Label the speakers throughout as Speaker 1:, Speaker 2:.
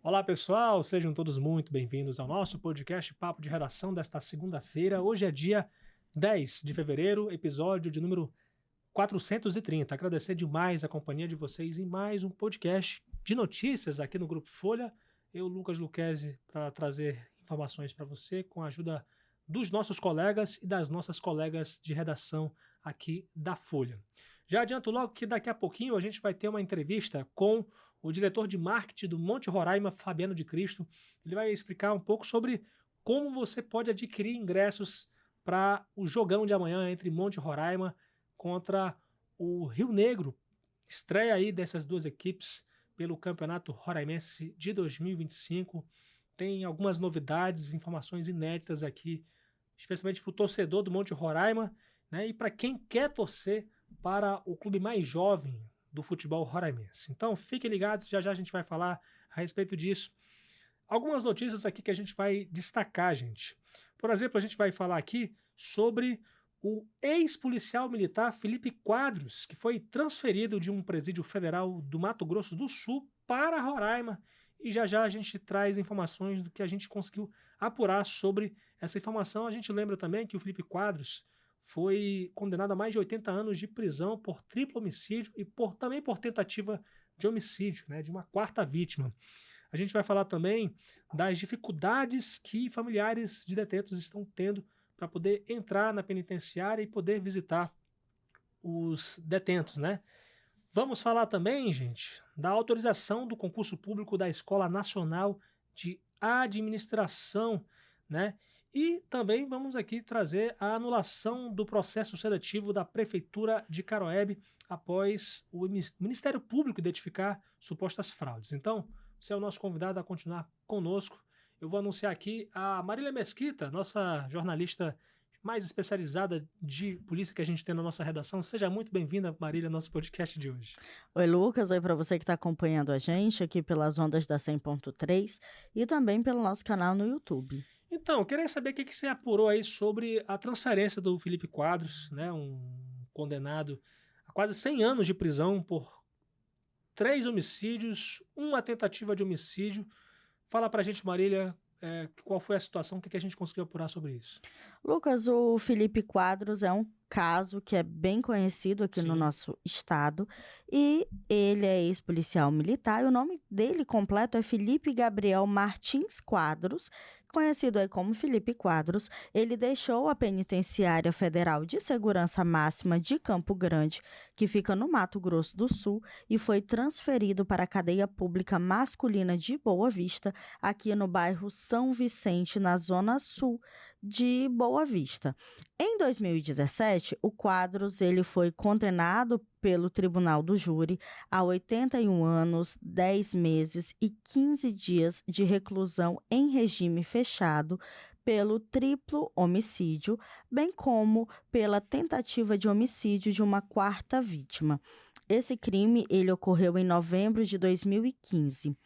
Speaker 1: Olá pessoal, sejam todos muito bem-vindos ao nosso podcast Papo de Redação desta segunda-feira. Hoje é dia 10 de fevereiro, episódio de número 430. Agradecer demais a companhia de vocês em mais um podcast de notícias aqui no Grupo Folha. Eu, Lucas Lucchesi, para trazer informações para você com a ajuda dos nossos colegas e das nossas colegas de redação aqui da Folha. Já adianto logo que daqui a pouquinho a gente vai ter uma entrevista com o diretor de marketing do Monte Roraima, Fabiano de Cristo. Ele vai explicar um pouco sobre como você pode adquirir ingressos para o jogão de amanhã entre Monte Roraima contra o Rio Negro. Estreia aí dessas duas equipes pelo Campeonato Roraimense de 2025. Tem algumas novidades, informações inéditas aqui, especialmente para o torcedor do Monte Roraima, né, e para quem quer torcer para o clube mais jovem do futebol roraimense. Então fiquem ligados, já já a gente vai falar a respeito disso. Algumas notícias aqui que a gente vai destacar, gente. Por exemplo, a gente vai falar aqui sobre o ex-policial militar Felipe Quadros, que foi transferido de um presídio federal do Mato Grosso do Sul para Roraima. E já já a gente traz informações do que a gente conseguiu apurar sobre essa informação. A gente lembra também que o Felipe Quadros foi condenado a mais de 80 anos de prisão por triplo homicídio e também por tentativa de homicídio, né, de uma quarta vítima. A gente vai falar também das dificuldades que familiares de detentos estão tendo para poder entrar na penitenciária e poder visitar os detentos, né? Vamos falar também, gente, da autorização do concurso público da Escola Nacional de Administração, né? E também vamos aqui trazer a anulação do processo seletivo da Prefeitura de Caroebe após o Ministério Público identificar supostas fraudes. Então, você é o nosso convidado a continuar conosco. Eu vou anunciar aqui a Marília Mesquita, nossa jornalista mais especializada de polícia que a gente tem na nossa redação. Seja muito bem-vinda, Marília, ao nosso podcast de hoje.
Speaker 2: Oi, Lucas. Oi para você que está acompanhando a gente aqui pelas ondas da 100.3 e também pelo nosso canal no YouTube.
Speaker 1: Então, eu queria saber o que você apurou aí sobre a transferência do Felipe Quadros, né, um condenado a quase 100 anos de prisão por 3 homicídios, uma tentativa de homicídio. Fala pra gente, Marília, qual foi a situação, o que a gente conseguiu apurar sobre isso.
Speaker 2: Lucas, o Felipe Quadros é um caso que é bem conhecido aqui no nosso estado e ele é ex-policial militar e o nome dele completo é Felipe Gabriel Martins Quadros, conhecido aí como Felipe Quadros. Ele deixou a Penitenciária Federal de Segurança Máxima de Campo Grande, que fica no Mato Grosso do Sul, e foi transferido para a cadeia pública masculina de Boa Vista, aqui no bairro São Vicente, na zona sul de Boa Vista. Em 2017, o Quadros ele foi condenado pelo Tribunal do Júri a 81 anos, 10 meses e 15 dias de reclusão em regime fechado pelo triplo homicídio, bem como pela tentativa de homicídio de uma quarta vítima. Esse crime ele ocorreu em novembro de 2015.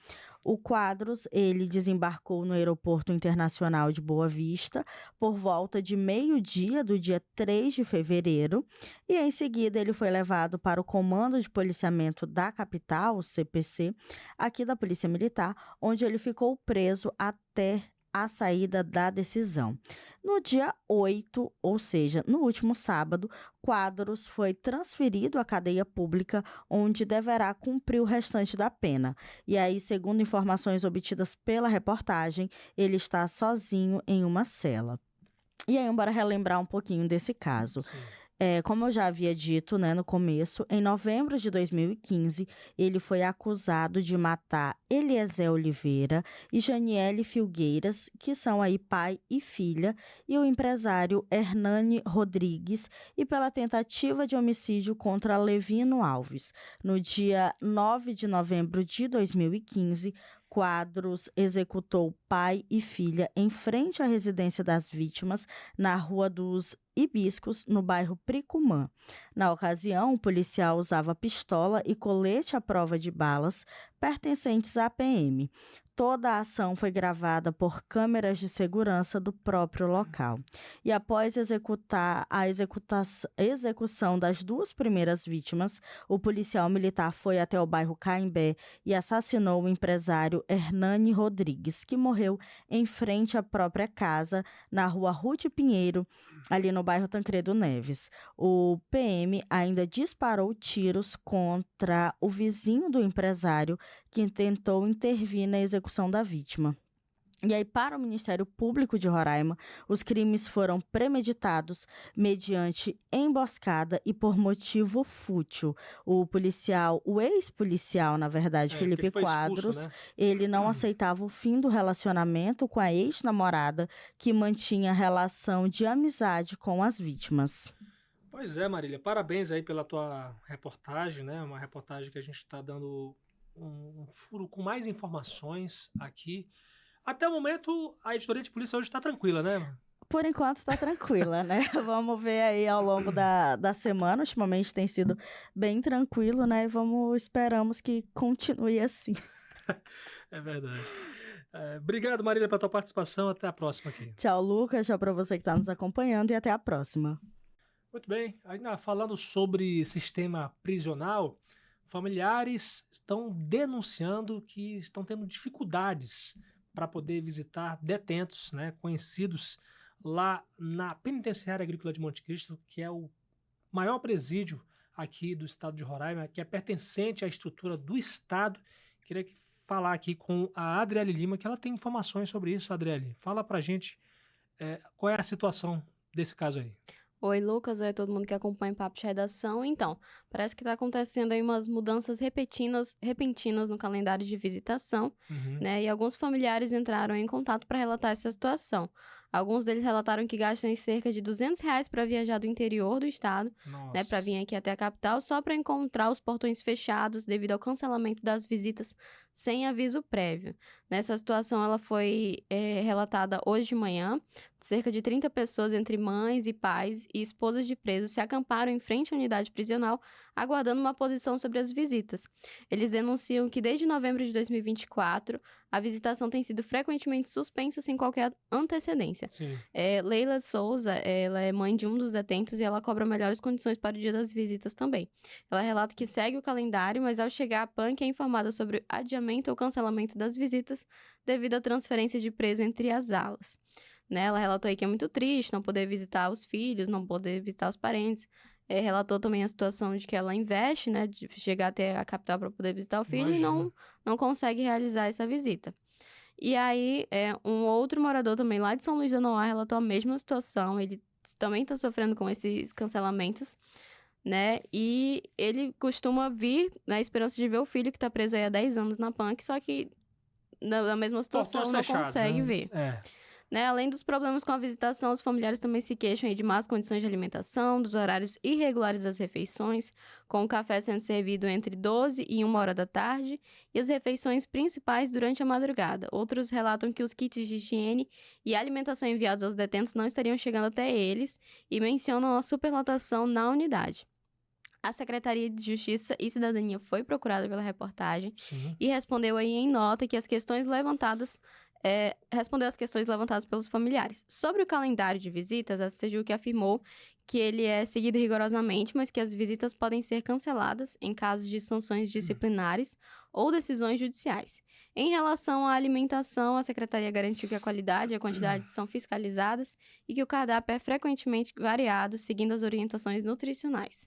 Speaker 2: O Quadros ele desembarcou no Aeroporto Internacional de Boa Vista por volta de meio-dia do dia 3 de fevereiro e em seguida ele foi levado para o Comando de Policiamento da Capital, o CPC, aqui da Polícia Militar, onde ele ficou preso até a saída da decisão. No dia 8, ou seja, no último sábado, Quadros foi transferido à cadeia pública, onde deverá cumprir o restante da pena. E aí, segundo informações obtidas pela reportagem, ele está sozinho em uma cela. E aí, bora relembrar um pouquinho desse caso.
Speaker 1: Sim.
Speaker 2: Como eu já havia dito, né, no começo, em novembro de 2015, ele foi acusado de matar Eliezer Oliveira e Janiele Filgueiras, que são aí pai e filha, e o empresário Hernani Rodrigues, e pela tentativa de homicídio contra Levino Alves. No dia 9 de novembro de 2015, Quadros executou pai e filha em frente à residência das vítimas, na Rua dos Hibiscos, no bairro Pricumã. Na ocasião, o policial usava pistola e colete à prova de balas pertencentes à PM. Toda a ação foi gravada por câmeras de segurança do próprio local. E após executar a execução das 2 primeiras vítimas, o policial militar foi até o bairro Caimbé e assassinou o empresário Hernani Rodrigues, que morreu em frente à própria casa, na rua Ruth Pinheiro, ali no bairro Tancredo Neves. O PM ainda disparou tiros contra o vizinho do empresário, que tentou intervir na execução da vítima. E aí, para o Ministério Público de Roraima, os crimes foram premeditados mediante emboscada e por motivo fútil. O ex-policial, na verdade, Felipe
Speaker 1: Ele foi
Speaker 2: Quadros,
Speaker 1: expulso, né?
Speaker 2: ele não aceitava o fim do relacionamento com a ex-namorada, que mantinha relação de amizade com as vítimas.
Speaker 1: Pois é, Marília, parabéns aí pela tua reportagem, né? Uma reportagem que a gente está dando um furo com mais informações aqui. Até o momento, a editoria de polícia hoje está tranquila, né?
Speaker 2: Por enquanto está tranquila, né? Vamos ver aí ao longo da semana. Ultimamente tem sido bem tranquilo, né? E esperamos que continue assim.
Speaker 1: É verdade. Obrigado, Marília, pela tua participação. Até a próxima aqui.
Speaker 2: Tchau, Lucas. Tchau para você que está nos acompanhando e até a próxima.
Speaker 1: Muito bem. Ainda falando sobre sistema prisional, familiares estão denunciando que estão tendo dificuldades para poder visitar detentos, né, conhecidos lá na Penitenciária Agrícola de Monte Cristo, que é o maior presídio aqui do estado de Roraima, que é pertencente à estrutura do estado. Queria falar aqui com a Adriele Lima, que ela tem informações sobre isso. Adriele, fala pra gente qual é a situação desse caso aí.
Speaker 3: Oi, Lucas, oi todo mundo que acompanha o Papo de Redação. Então, parece que está acontecendo aí umas mudanças repentinas no calendário de visitação, né? E alguns familiares entraram em contato para relatar essa situação. Alguns deles relataram que gastam cerca de R$200 para viajar do interior do estado, né, para vir aqui até a capital, só para encontrar os portões fechados devido ao cancelamento das visitas sem aviso prévio. Nessa situação, ela foi relatada hoje de manhã. Cerca de 30 pessoas, entre mães e pais e esposas de presos, se acamparam em frente à unidade prisional, aguardando uma posição sobre as visitas. Eles denunciam que desde novembro de 2024, a visitação tem sido frequentemente suspensa sem qualquer antecedência. Leila Souza, ela é mãe de um dos detentos e ela cobra melhores condições para o dia das visitas também. Ela relata que segue o calendário, mas ao chegar à PANC é informada sobre o adiamento ou cancelamento das visitas devido à transferência de preso entre as alas. Né, ela relatou aí que é muito triste não poder visitar os filhos, não poder visitar os parentes. Relatou também a situação de que ela investe, né, de chegar até a capital para poder visitar o filho. Imagina. E não consegue realizar essa visita. E aí, um outro morador também lá de São Luís da Noá relatou a mesma situação. Ele também está sofrendo com esses cancelamentos, né? E ele costuma vir na esperança de ver o filho que está preso aí há 10 anos na PANC, só que na mesma situação não consegue ver. Né? Além dos problemas com a visitação, os familiares também se queixam de más condições de alimentação, dos horários irregulares das refeições, com o café sendo servido entre 12 e 1 hora da tarde, e as refeições principais durante a madrugada. Outros relatam que os kits de higiene e alimentação enviados aos detentos não estariam chegando até eles e mencionam a superlotação na unidade. A Secretaria de Justiça e Cidadania foi procurada pela reportagem e respondeu aí em nota que as questões levantadas respondeu às questões levantadas pelos familiares. Sobre o calendário de visitas, a CEJUC afirmou que ele é seguido rigorosamente, mas que as visitas podem ser canceladas em casos de sanções disciplinares ou decisões judiciais. Em relação à alimentação, a Secretaria garantiu que a qualidade e a quantidade são fiscalizadas e que o cardápio é frequentemente variado, seguindo as orientações nutricionais.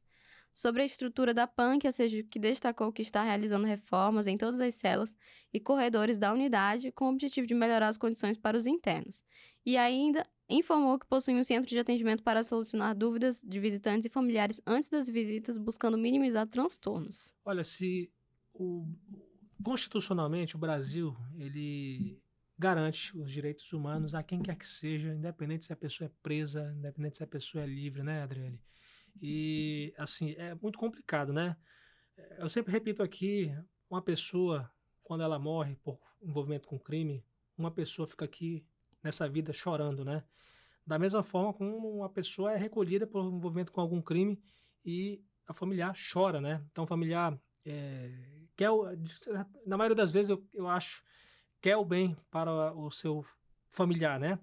Speaker 3: Sobre a estrutura da PANC, a CEJUC destacou que está realizando reformas em todas as celas e corredores da unidade com o objetivo de melhorar as condições para os internos. E ainda informou que possui um centro de atendimento para solucionar dúvidas de visitantes e familiares antes das visitas, buscando minimizar transtornos.
Speaker 1: Olha, constitucionalmente o Brasil, ele garante os direitos humanos a quem quer que seja, independente se a pessoa é presa, independente se a pessoa é livre, né, Adriele? E, assim, é muito complicado, né? Eu sempre repito aqui, uma pessoa, quando ela morre por envolvimento com crime, uma pessoa fica aqui nessa vida chorando, né? Da mesma forma como uma pessoa é recolhida por envolvimento com algum crime e a familiar chora, né? Então, o familiar quer, na maioria das vezes, eu acho, quer o bem para o seu familiar, né?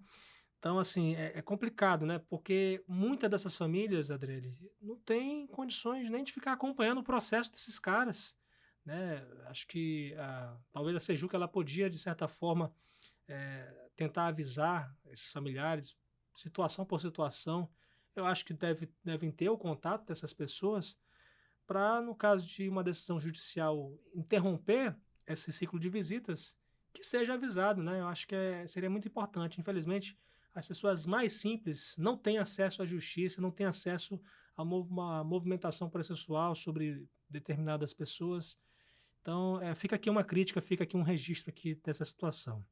Speaker 1: Então, assim, é complicado, né? Porque muitas dessas famílias, Adriele, não tem condições nem de ficar acompanhando o processo desses caras, né? Acho que talvez a Sejuca ela podia, de certa forma, tentar avisar esses familiares, situação por situação. Eu acho que devem ter o contato dessas pessoas para, no caso de uma decisão judicial interromper esse ciclo de visitas, que seja avisado, né? Eu acho que seria muito importante. Infelizmente, as pessoas mais simples não têm acesso à justiça, não têm acesso a uma movimentação processual sobre determinadas pessoas. Então, fica aqui uma crítica, fica aqui um registro aqui dessa situação.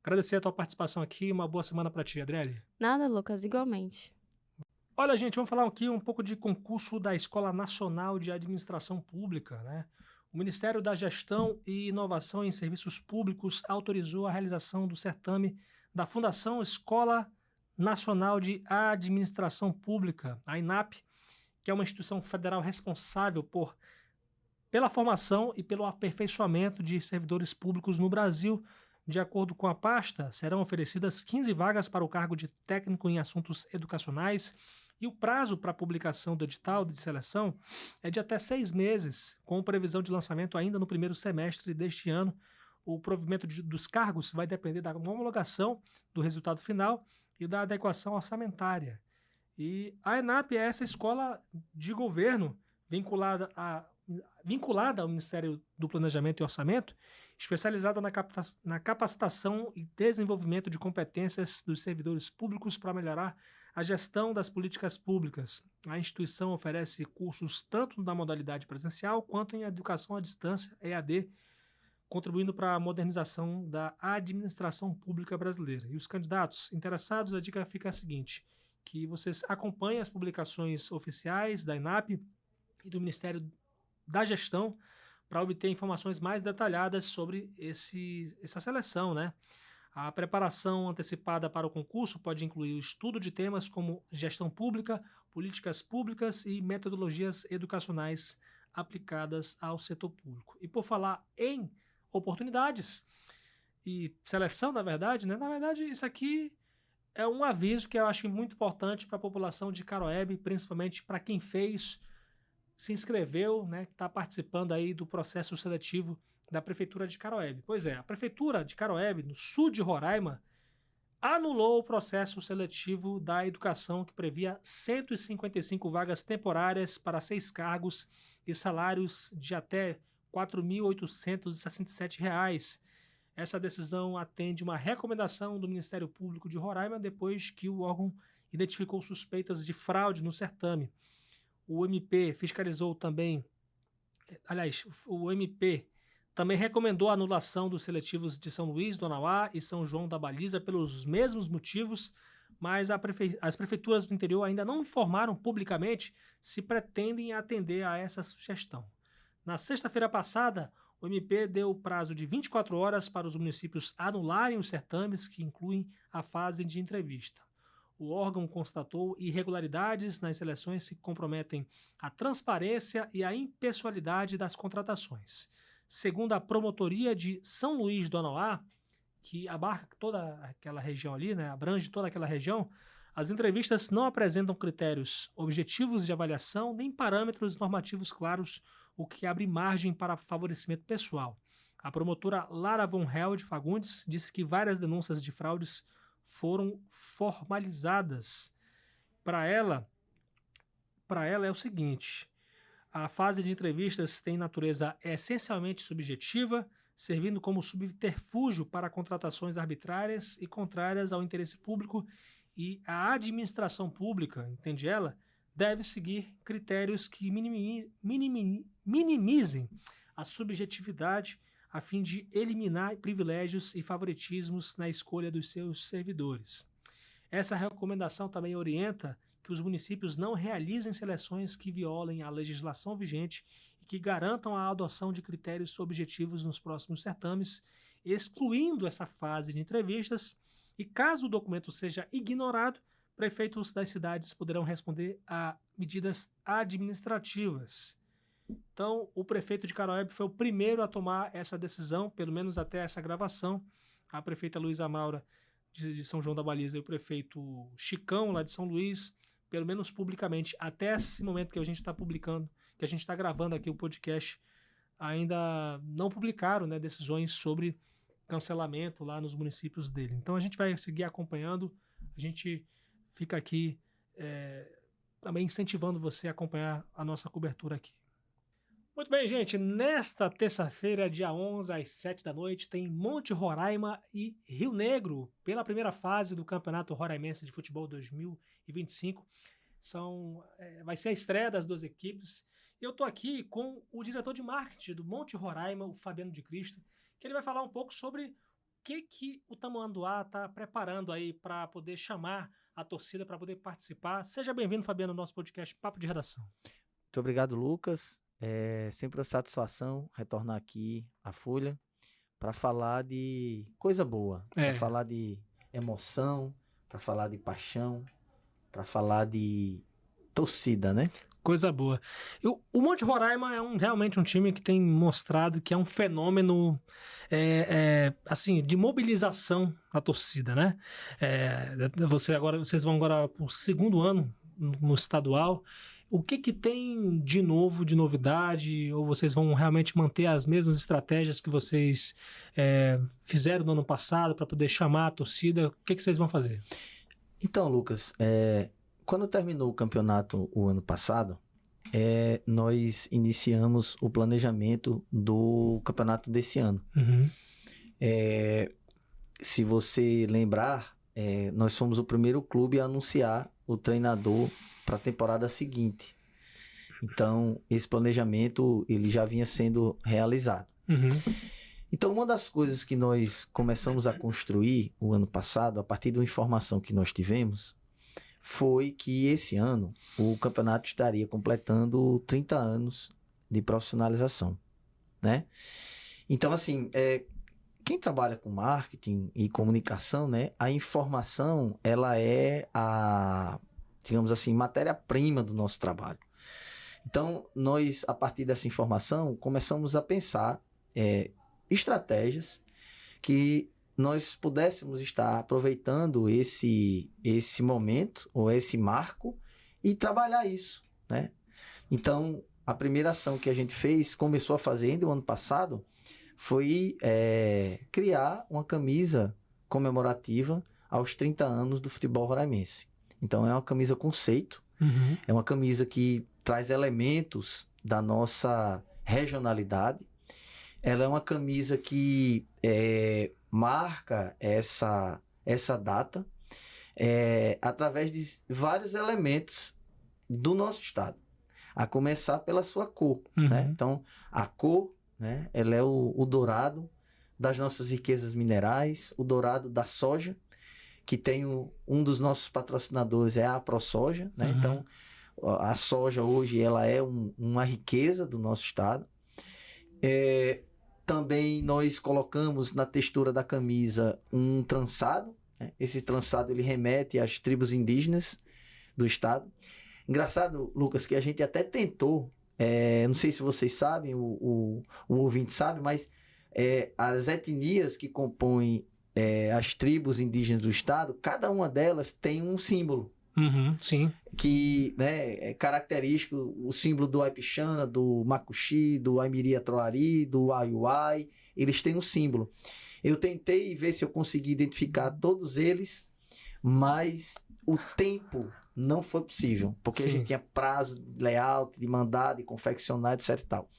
Speaker 1: Agradecer a tua participação aqui, uma boa semana para ti, Adriele.
Speaker 3: Nada, Lucas, igualmente.
Speaker 1: Olha, gente, vamos falar aqui um pouco de concurso da Escola Nacional de Administração Pública, né? O Ministério da Gestão e Inovação em Serviços Públicos autorizou a realização do certame da Fundação Escola Nacional de Administração Pública, a INAP, que é uma instituição federal responsável pela formação e pelo aperfeiçoamento de servidores públicos no Brasil. De acordo com a pasta, serão oferecidas 15 vagas para o cargo de técnico em assuntos educacionais e o prazo para a publicação do edital de seleção é de até 6 meses, com previsão de lançamento ainda no primeiro semestre deste ano. O provimento dos cargos vai depender da homologação do resultado final e da adequação orçamentária. E a ENAP é essa escola de governo vinculada ao Ministério do Planejamento e Orçamento, especializada na capacitação e desenvolvimento de competências dos servidores públicos para melhorar a gestão das políticas públicas. A instituição oferece cursos tanto na modalidade presencial quanto em educação à distância, EAD, contribuindo para a modernização da administração pública brasileira. E os candidatos interessados, a dica fica a seguinte, que vocês acompanhem as publicações oficiais da INAP e do Ministério da Gestão para obter informações mais detalhadas sobre essa seleção, né? A preparação antecipada para o concurso pode incluir o estudo de temas como gestão pública, políticas públicas e metodologias educacionais aplicadas ao setor público. E por falar em oportunidades e seleção, na verdade, isso aqui é um aviso que eu acho muito importante para a população de Caroebe, principalmente para quem se inscreveu, né, está participando aí do processo seletivo da Prefeitura de Caroebe. Pois é, a Prefeitura de Caroebe, no sul de Roraima, anulou o processo seletivo da educação que previa 155 vagas temporárias para 6 cargos e salários de até R$ 4.867. Essa decisão atende uma recomendação do Ministério Público de Roraima depois que o órgão identificou suspeitas de fraude no certame. O MP fiscalizou também, o MP também recomendou a anulação dos seletivos de São Luís do Anauá e São João da Baliza pelos mesmos motivos, mas as prefeituras do interior ainda não informaram publicamente se pretendem atender a essa sugestão. Na sexta-feira passada, o MP deu o prazo de 24 horas para os municípios anularem os certames que incluem a fase de entrevista. O órgão constatou irregularidades nas seleções que comprometem a transparência e a impessoalidade das contratações. Segundo a Promotoria de São Luís do Anauá, que abarca toda aquela região ali, né, abrange toda aquela região, as entrevistas não apresentam critérios objetivos de avaliação nem parâmetros normativos claros, o que abre margem para favorecimento pessoal. A promotora Lara von Held Fagundes disse que várias denúncias de fraudes foram formalizadas. Para ela é o seguinte: a fase de entrevistas tem natureza essencialmente subjetiva, servindo como subterfúgio para contratações arbitrárias e contrárias ao interesse público, e a administração pública, entende ela, deve seguir critérios que minimizem a subjetividade a fim de eliminar privilégios e favoritismos na escolha dos seus servidores. Essa recomendação também orienta que os municípios não realizem seleções que violem a legislação vigente e que garantam a adoção de critérios objetivos nos próximos certames, excluindo essa fase de entrevistas, e caso o documento seja ignorado, prefeitos das cidades poderão responder a medidas administrativas. Então, o prefeito de Caroebe foi o primeiro a tomar essa decisão, pelo menos até essa gravação. A prefeita Luísa Maura, de São João da Baliza, e o prefeito Chicão, lá de São Luís, pelo menos publicamente, até esse momento que a gente está publicando, que a gente está gravando aqui o podcast, ainda não publicaram, né, decisões sobre cancelamento lá nos municípios dele. Então a gente vai seguir acompanhando, a gente fica aqui também incentivando você a acompanhar a nossa cobertura aqui. Muito bem, gente, nesta terça-feira, dia 11, às 7 da noite, tem Monte Roraima e Rio Negro, pela primeira fase do Campeonato Roraimense de Futebol 2025. Vai ser a estreia das duas equipes. Eu estou aqui com o diretor de marketing do Monte Roraima, o Fabiano de Cristo, que ele vai falar um pouco sobre o que o Tamanduá está preparando aí para poder chamar a torcida para poder participar. Seja bem-vindo, Fabiano, ao nosso podcast Papo de Redação.
Speaker 4: Muito obrigado, Lucas. É sempre uma satisfação retornar aqui à Folha para falar de coisa boa, para falar de emoção, para falar de paixão, para falar de torcida, né?
Speaker 1: Coisa boa. O Monte Roraima é realmente um time que tem mostrado que é um fenômeno assim, de mobilização da torcida, né? Vocês vão agora para o segundo ano no estadual. O que tem de novo, de novidade? Ou vocês vão realmente manter as mesmas estratégias que vocês fizeram no ano passado para poder chamar a torcida? O que vocês vão fazer?
Speaker 4: Então, Lucas, quando terminou o campeonato o ano passado, nós iniciamos o planejamento do campeonato desse ano.
Speaker 1: Uhum.
Speaker 4: Se você lembrar, nós fomos o primeiro clube a anunciar o treinador para a temporada seguinte. Então, esse planejamento ele já vinha sendo realizado.
Speaker 1: Uhum.
Speaker 4: Então, uma das coisas que nós começamos a construir o ano passado, a partir de uma informação que nós tivemos, foi que esse ano o campeonato estaria completando 30 anos de profissionalização, né? Então, assim, quem trabalha com marketing e comunicação, né, a informação, ela é digamos assim, matéria-prima do nosso trabalho. Então, nós, a partir dessa informação, começamos a pensar estratégias que nós pudéssemos estar aproveitando esse momento, ou esse marco, e trabalhar isso, né? Então, a primeira ação que a gente começou a fazer ainda no ano passado, foi criar uma camisa comemorativa aos 30 anos do futebol roraimense. Então, é uma camisa conceito,
Speaker 1: Uhum.
Speaker 4: É uma camisa que traz elementos da nossa regionalidade. Ela é uma camisa que marca essa data através de vários elementos do nosso estado. A começar pela sua cor.
Speaker 1: Uhum.
Speaker 4: Né? Então, a cor, né, ela é o dourado das nossas riquezas minerais, o dourado da soja, que tem um dos nossos patrocinadores é a ProSoja, né?
Speaker 1: Uhum.
Speaker 4: Então a soja hoje ela é uma riqueza do nosso estado. Também nós colocamos na textura da camisa um trançado, né? Esse trançado ele remete às tribos indígenas do estado. Engraçado, Lucas, que a gente até tentou, não sei se vocês sabem, o ouvinte sabe, mas as etnias que compõem as tribos indígenas do estado, cada uma delas tem um símbolo.
Speaker 1: Uhum, sim.
Speaker 4: Que, né, é característico, o símbolo do Aipixana, do Macuxi, do Aimiri-Atroari, do Aiuai, eles têm um símbolo. Eu tentei ver se eu consegui identificar todos eles, mas o tempo não foi possível, porque
Speaker 1: Sim.
Speaker 4: a gente tinha prazo de layout, de mandar, de confeccionar, etc e tal.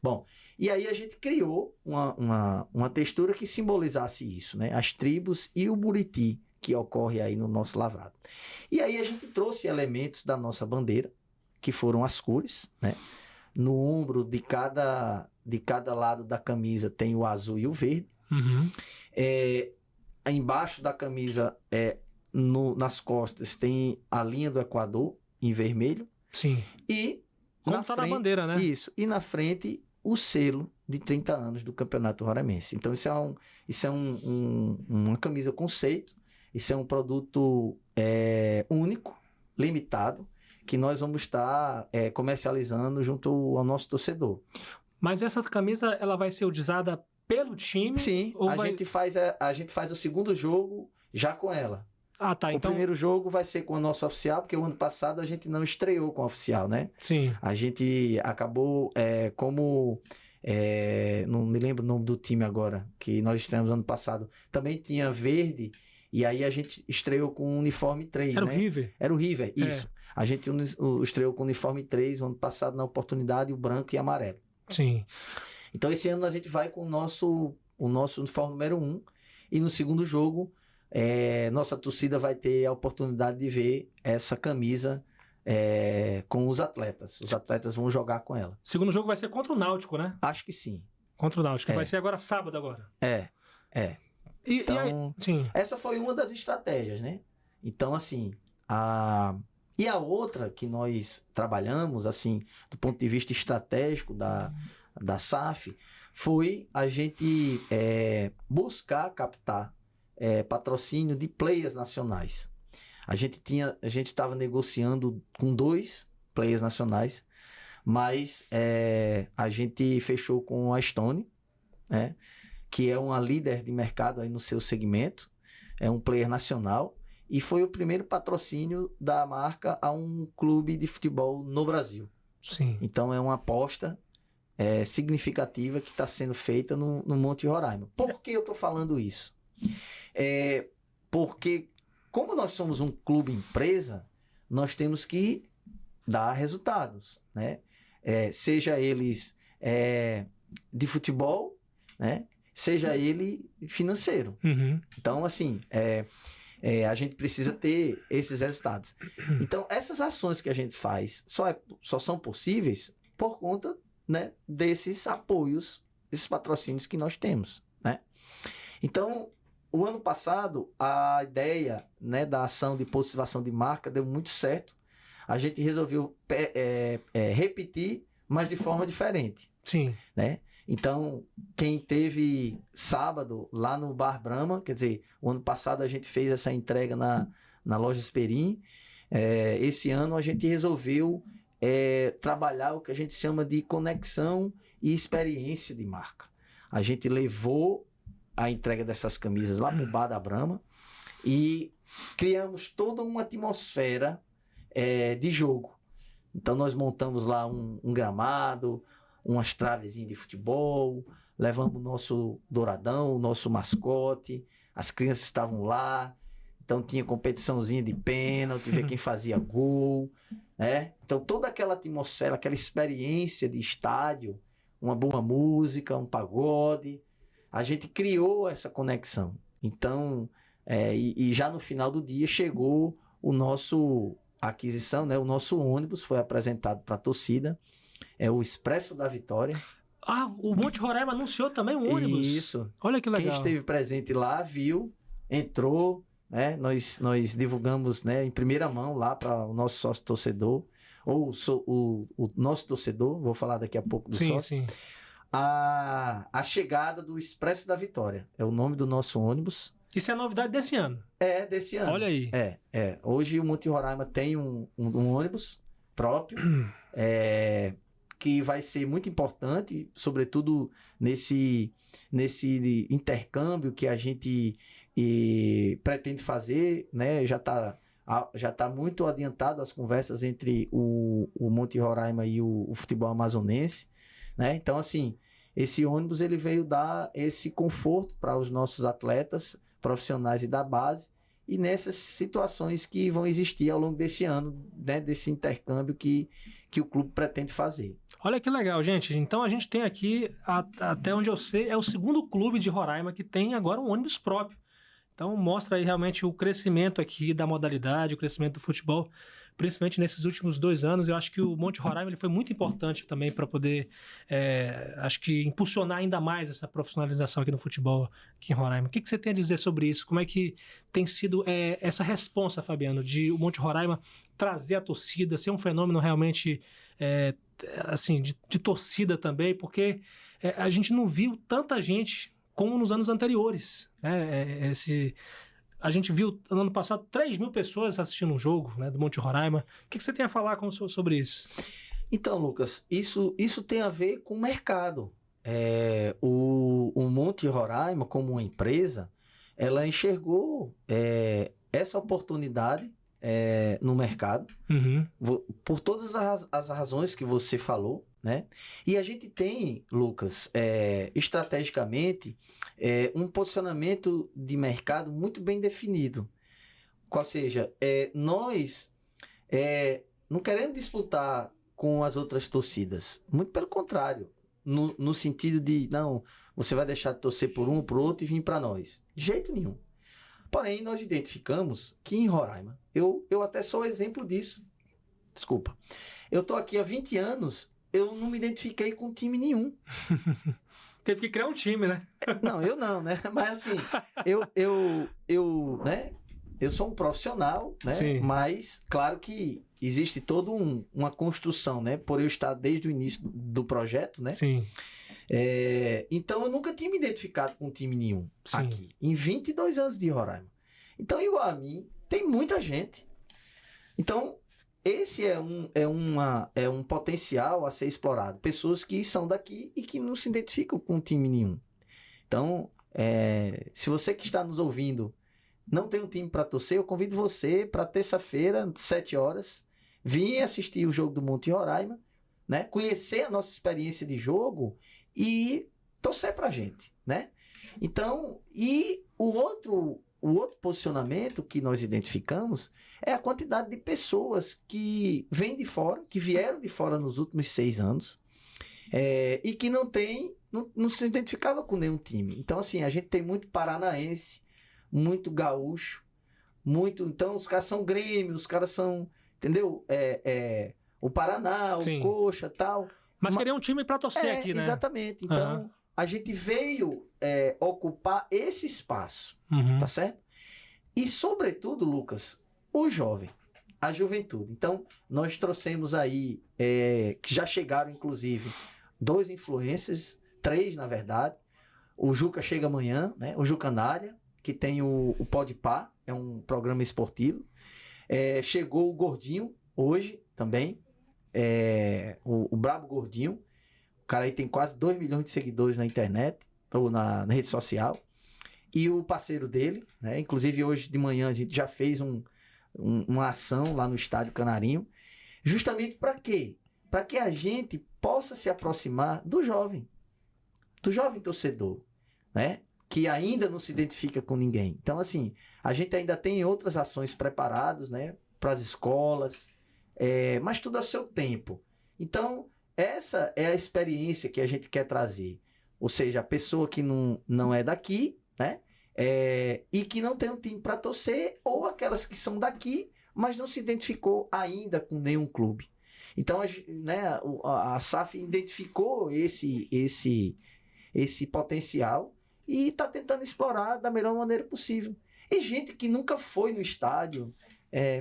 Speaker 4: Bom, e aí a gente criou uma textura que simbolizasse isso, né? As tribos e o buriti, que ocorre aí no nosso lavrado. E aí a gente trouxe elementos da nossa bandeira, que foram as cores, né? No ombro de cada lado da camisa tem o azul e o verde.
Speaker 1: Uhum.
Speaker 4: Embaixo da camisa, nas costas, tem a linha do Equador em vermelho.
Speaker 1: Sim.
Speaker 4: E
Speaker 1: como tá na bandeira, né?
Speaker 4: Isso. E na frente, o selo de 30 anos do Campeonato Roraimense. Então, isso é uma camisa conceito. Isso é um produto único, limitado, que nós vamos estar comercializando junto ao nosso torcedor.
Speaker 1: Mas essa camisa, ela vai ser utilizada pelo time?
Speaker 4: Sim, gente a gente faz o segundo jogo já com ela.
Speaker 1: Ah, tá.
Speaker 4: O primeiro jogo vai ser com o nosso oficial, porque o ano passado a gente não estreou com o oficial, né?
Speaker 1: Sim.
Speaker 4: A gente acabou não me lembro o nome do time agora, que nós estreamos ano passado. Também tinha verde, e aí a gente estreou com o uniforme 3,
Speaker 1: Era
Speaker 4: né?
Speaker 1: o River?
Speaker 4: Era o River, isso. A gente estreou com o uniforme 3 o ano passado, na oportunidade, o branco e amarelo.
Speaker 1: Sim.
Speaker 4: Então esse ano a gente vai com o nosso uniforme número 1, e no segundo jogo nossa torcida vai ter a oportunidade de ver essa camisa com os atletas. Os atletas vão jogar com ela.
Speaker 1: Segundo jogo vai ser contra o Náutico, né?
Speaker 4: Acho que sim.
Speaker 1: Contra o Náutico. Vai ser agora sábado agora.
Speaker 4: Então,
Speaker 1: e aí, sim.
Speaker 4: Essa foi uma das estratégias, né? Então, assim, e a outra que nós trabalhamos, assim, do ponto de vista estratégico da SAF, foi a gente buscar captar patrocínio de players nacionais. A gente estava negociando com 2 players nacionais, mas a gente fechou com a Stone, né, que é uma líder de mercado aí no seu segmento, é um player nacional, e foi o primeiro patrocínio da marca a um clube de futebol no Brasil.
Speaker 1: Sim.
Speaker 4: Então é uma aposta significativa que está sendo feita no Monte Roraima. Por que eu estou falando isso? Porque como nós somos um clube empresa, nós temos que dar resultados, né? Seja eles de futebol, né? Seja ele financeiro.
Speaker 1: Uhum.
Speaker 4: Então, assim, a gente precisa ter esses resultados. Então, essas ações que a gente faz só são possíveis por conta, né, desses apoios, desses patrocínios que nós temos, né? Então, o ano passado, a ideia, né, da ação de positivação de marca deu muito certo. A gente resolveu repetir, mas de forma diferente.
Speaker 1: Sim.
Speaker 4: Né? Então, quem teve sábado lá no Bar Brahma, quer dizer, o ano passado a gente fez essa entrega na loja Esperin. Esse ano a gente resolveu trabalhar o que a gente chama de conexão e experiência de marca. A gente levou a entrega dessas camisas lá para o Bar da Brahma e criamos toda uma atmosfera de jogo. Então nós montamos lá um gramado, umas travezinhas de futebol, levamos o nosso douradão, o nosso mascote, as crianças estavam lá, então tinha competiçãozinha de pênalti, ver quem fazia gol, né? Então toda aquela atmosfera, aquela experiência de estádio, uma boa música, um pagode, a gente criou essa conexão. Então, e já no final do dia chegou a aquisição, né? O nosso ônibus foi apresentado para a torcida, o Expresso da Vitória.
Speaker 1: Ah, o Monte Roraima anunciou também um ônibus?
Speaker 4: Isso.
Speaker 1: Olha que legal.
Speaker 4: Quem esteve presente lá viu, entrou, né? Nós divulgamos, né, em primeira mão lá para o nosso sócio torcedor, ou o nosso torcedor, vou falar daqui a pouco do sócio.
Speaker 1: Sim.
Speaker 4: A chegada do Expresso da Vitória. É o nome do nosso ônibus.
Speaker 1: Isso é a novidade desse ano?
Speaker 4: Desse ano.
Speaker 1: Olha aí.
Speaker 4: Hoje o Monte Roraima tem um ônibus próprio, que vai ser muito importante, sobretudo nesse intercâmbio que a gente pretende fazer, né? Já está muito adiantado as conversas entre o Monte Roraima e o futebol amazonense, né? Então, assim, esse ônibus ele veio dar esse conforto para os nossos atletas profissionais e da base, e nessas situações que vão existir ao longo desse ano, né, desse intercâmbio que o clube pretende fazer.
Speaker 1: Olha que legal, gente. Então a gente tem aqui, até onde eu sei, é o segundo clube de Roraima que tem agora um ônibus próprio. Então mostra aí realmente o crescimento aqui da modalidade, o crescimento do futebol, principalmente nesses últimos 2 anos. Eu acho que o Monte Roraima ele foi muito importante também para poder, acho que, impulsionar ainda mais essa profissionalização aqui no futebol aqui em Roraima. O que você tem a dizer sobre isso? Como é que tem sido essa responsa, Fabiano, de o Monte Roraima trazer a torcida, ser um fenômeno realmente assim, de torcida também, porque a gente não viu tanta gente como nos anos anteriores, né? A gente viu, no ano passado, 3.000 pessoas assistindo um jogo, né, do Monte Roraima. O que você tem a falar sobre isso?
Speaker 4: Então, Lucas, isso tem a ver com o mercado. O Monte Roraima, como uma empresa, ela enxergou essa oportunidade no mercado, por todas as razões que você falou, né? E a gente tem, Lucas, estrategicamente, um posicionamento de mercado muito bem definido. Ou seja, nós não queremos disputar com as outras torcidas. Muito pelo contrário. No sentido de, não, você vai deixar de torcer por um ou por outro e vir para nós. De jeito nenhum. Porém, nós identificamos que em Roraima, eu até sou exemplo disso. Desculpa. Eu estou aqui há 20 anos, eu não me identifiquei com time nenhum.
Speaker 1: Teve que criar um time, né?
Speaker 4: Não, eu não, né? Mas assim, né? Eu sou um profissional, né?
Speaker 1: Sim.
Speaker 4: Mas, claro que existe toda uma construção, né? Por eu estar desde o início do projeto, né?
Speaker 1: Sim.
Speaker 4: Então, eu nunca tinha me identificado com time nenhum.
Speaker 1: Sim.
Speaker 4: Aqui, em 22 anos de Roraima. Então, igual a mim, tem muita gente. Então, esse é um potencial a ser explorado. Pessoas que são daqui e que não se identificam com time nenhum. Então, se você que está nos ouvindo não tem um time para torcer, eu convido você para terça-feira, 7 horas, vir assistir o jogo do Monte Roraima, né? Conhecer a nossa experiência de jogo e torcer para a gente, né? Então, e o outro posicionamento que nós identificamos é a quantidade de pessoas que vêm de fora, que vieram de fora nos últimos 6 anos, e que não se identificava com nenhum time. Então, assim, a gente tem muito paranaense, muito gaúcho, então os caras são Grêmio, os caras são, entendeu? O Paraná, o
Speaker 1: Sim.
Speaker 4: Coxa e tal.
Speaker 1: Mas queria um time para torcer aqui, né?
Speaker 4: Exatamente. Então, a gente veio ocupar esse espaço, tá certo? E, sobretudo, Lucas, o jovem, a juventude. Então, nós trouxemos aí, que já chegaram, inclusive, 2 influencers, 3, na verdade. O Juca chega amanhã, né? O Juca Nária, que tem o Podpah, é um programa esportivo. Chegou o Gordinho, hoje, também. O Brabo Gordinho. O cara aí tem quase 2 milhões de seguidores na internet, ou na rede social. E o parceiro dele, né? Inclusive hoje de manhã a gente já fez uma ação lá no Estádio Canarinho. Justamente para quê? Para que a gente possa se aproximar do jovem torcedor, né? Que ainda não se identifica com ninguém. Então, assim, a gente ainda tem outras ações preparadas, né? Para as escolas, mas tudo a seu tempo. Então, essa é a experiência que a gente quer trazer. Ou seja, a pessoa que não é daqui, né? E que não tem um time para torcer, ou aquelas que são daqui, mas não se identificou ainda com nenhum clube. Então, né, a SAF identificou esse potencial e está tentando explorar da melhor maneira possível. E gente que nunca foi no estádio,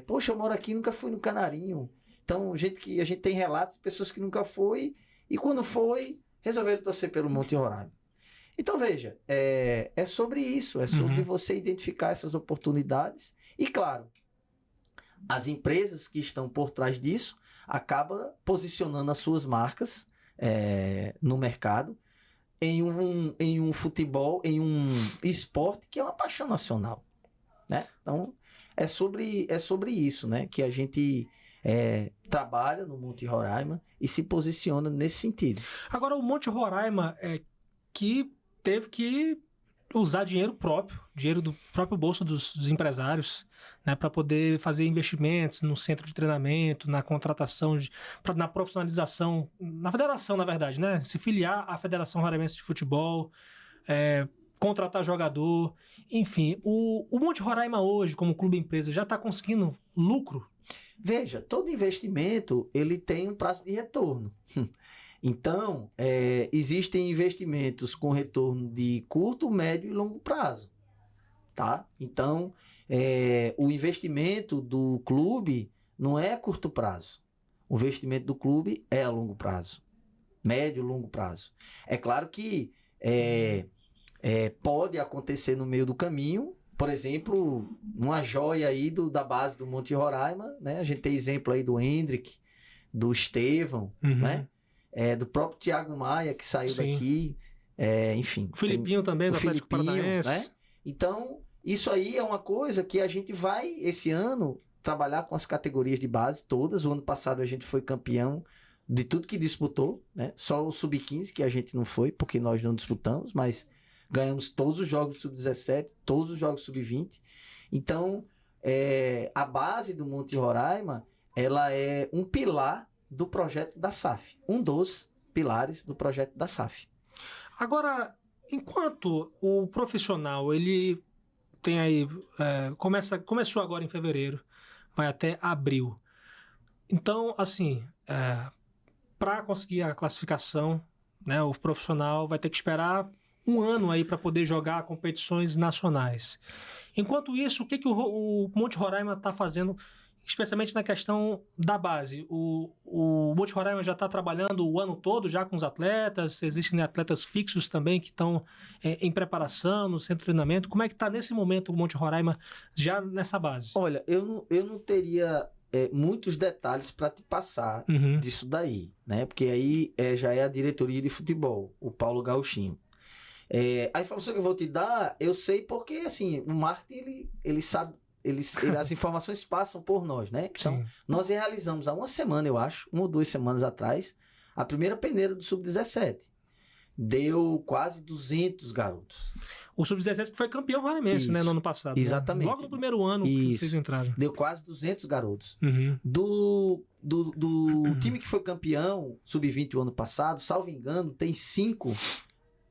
Speaker 4: poxa, eu moro aqui, nunca fui no Canarinho. Então, a gente tem relatos de pessoas que nunca foi e quando foi, resolveram torcer pelo Monte Roraima. Então, veja, é sobre isso, é sobre você identificar essas oportunidades e, claro, as empresas que estão por trás disso acabam posicionando as suas marcas no mercado em um futebol, em um esporte que é uma paixão nacional, né? Então, é sobre isso, né? Que a gente trabalha no Monte Roraima e se posiciona nesse sentido.
Speaker 1: Agora, o Monte Roraima que teve que usar dinheiro do próprio bolso dos empresários, né, para poder fazer investimentos no centro de treinamento, na contratação, na profissionalização, na federação, na verdade, né? Se filiar à Federação Roraimense de Futebol, contratar jogador, enfim. O Monte Roraima hoje, como clube empresa, já está conseguindo lucro?
Speaker 4: Veja, todo investimento ele tem um prazo de retorno. Então, existem investimentos com retorno de curto, médio e longo prazo, tá? Então, o investimento do clube não é a curto prazo. O investimento do clube é a longo prazo, médio e longo prazo. É claro que pode acontecer no meio do caminho por exemplo, uma joia aí da base do Monte Roraima, né? A gente tem exemplo aí do Hendrick, do Estevão, né? Do próprio Thiago Maia, que saiu daqui, enfim.
Speaker 1: O Filipinho também, do Atlético Paranaense.
Speaker 4: Né? Então, isso aí é uma coisa que a gente vai, esse ano, trabalhar com as categorias de base todas. O ano passado a gente foi campeão de tudo que disputou, né? Só o Sub-15 que a gente não foi, porque nós não disputamos, mas ganhamos todos os jogos do Sub-17, todos os jogos Sub-20. Então, a base do Monte Roraima, ela é um pilar do projeto da SAF. Um dos pilares do projeto da SAF.
Speaker 1: Agora, enquanto o profissional, ele tem aí... começou agora em fevereiro, vai até abril. Então, assim... para conseguir a classificação, né, o profissional vai ter que esperar um ano aí para poder jogar competições nacionais. Enquanto isso, o que o Monte Roraima está fazendo, especialmente na questão da base? O Monte Roraima já está trabalhando o ano todo já com os atletas, existem atletas fixos também que estão em preparação, no centro de treinamento. Como é que está nesse momento o Monte Roraima já nessa base?
Speaker 4: Olha, eu não teria... muitos detalhes para te passar disso daí, né? Porque aí já é a diretoria de futebol, o Paulo Gauchinho. A informação que eu vou te dar, eu sei porque, assim, o marketing, ele sabe, as informações passam por nós, né? Então,
Speaker 1: Sim.
Speaker 4: Nós realizamos há uma semana, eu acho, 1 ou 2 semanas atrás, a primeira peneira do Sub-17. Deu quase 200 garotos.
Speaker 1: O Sub-17 que foi campeão raramense, né, no ano passado.
Speaker 4: Exatamente.
Speaker 1: Né? Logo no primeiro ano que vocês entraram.
Speaker 4: Deu quase 200 garotos.
Speaker 1: Uhum.
Speaker 4: Do time que foi campeão Sub-20 o ano passado, salvo engano, tem 5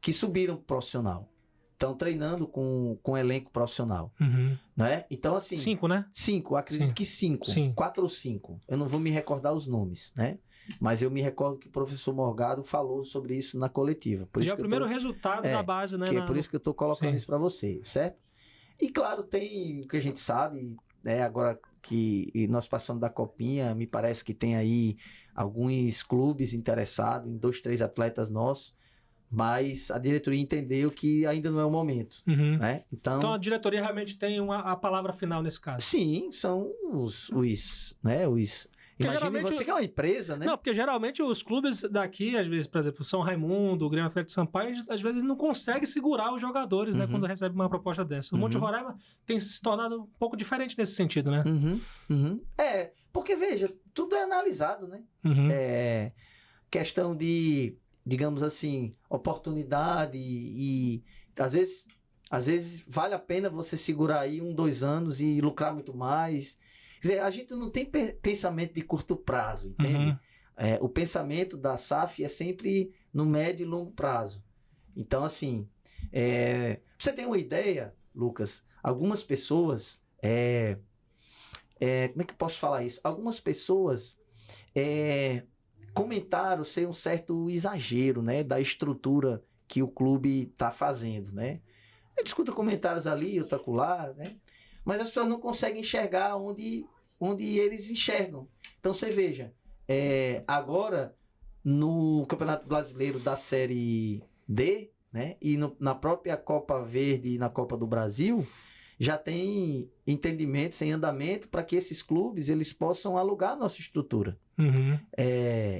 Speaker 4: que subiram pro profissional. Estão treinando com elenco profissional.
Speaker 1: Uhum.
Speaker 4: Né? Então, assim...
Speaker 1: 5, né?
Speaker 4: 5, acredito
Speaker 1: Sim.
Speaker 4: que 5.
Speaker 1: Sim.
Speaker 4: 4 ou 5. Eu não vou me recordar os nomes, né? Mas eu me recordo que o professor Morgado falou sobre isso na coletiva. Por
Speaker 1: Já
Speaker 4: isso
Speaker 1: é o primeiro resultado da base, né?
Speaker 4: É por isso que eu estou colocando
Speaker 1: Sim.
Speaker 4: isso para você, certo? E claro, tem o que a gente sabe, né? Agora que nós passamos da Copinha, me parece que tem aí alguns clubes interessados em 2, 3 atletas nossos, mas a diretoria entendeu que ainda não é o momento, né?
Speaker 1: Então a diretoria realmente tem a palavra final nesse caso.
Speaker 4: Sim, são os imagine você que é uma empresa, né?
Speaker 1: Não, porque geralmente os clubes daqui, às vezes, por exemplo, São Raimundo, o Grêmio Atlético Sampaio, às vezes não consegue segurar os jogadores, né, quando recebe uma proposta dessa. O Monte Roraima tem se tornado um pouco diferente nesse sentido, né?
Speaker 4: Porque veja, tudo é analisado, né? Questão de, digamos assim, oportunidade e às vezes vale a pena você segurar aí 1, 2 anos e lucrar muito mais. Quer dizer, a gente não tem pensamento de curto prazo, entende? O pensamento da SAF é sempre no médio e longo prazo. Então, assim, pra você ter uma ideia, Lucas, algumas pessoas... como é que eu posso falar isso? Algumas pessoas comentaram ser um certo exagero, né, da estrutura que o clube está fazendo, né? A gente escuta comentários ali, outro acolá, né? Mas as pessoas não conseguem enxergar onde eles enxergam. Então, você veja, agora, no Campeonato Brasileiro da Série D, né, e na própria Copa Verde e na Copa do Brasil, já tem entendimentos em andamento para que esses clubes eles possam alugar a nossa estrutura.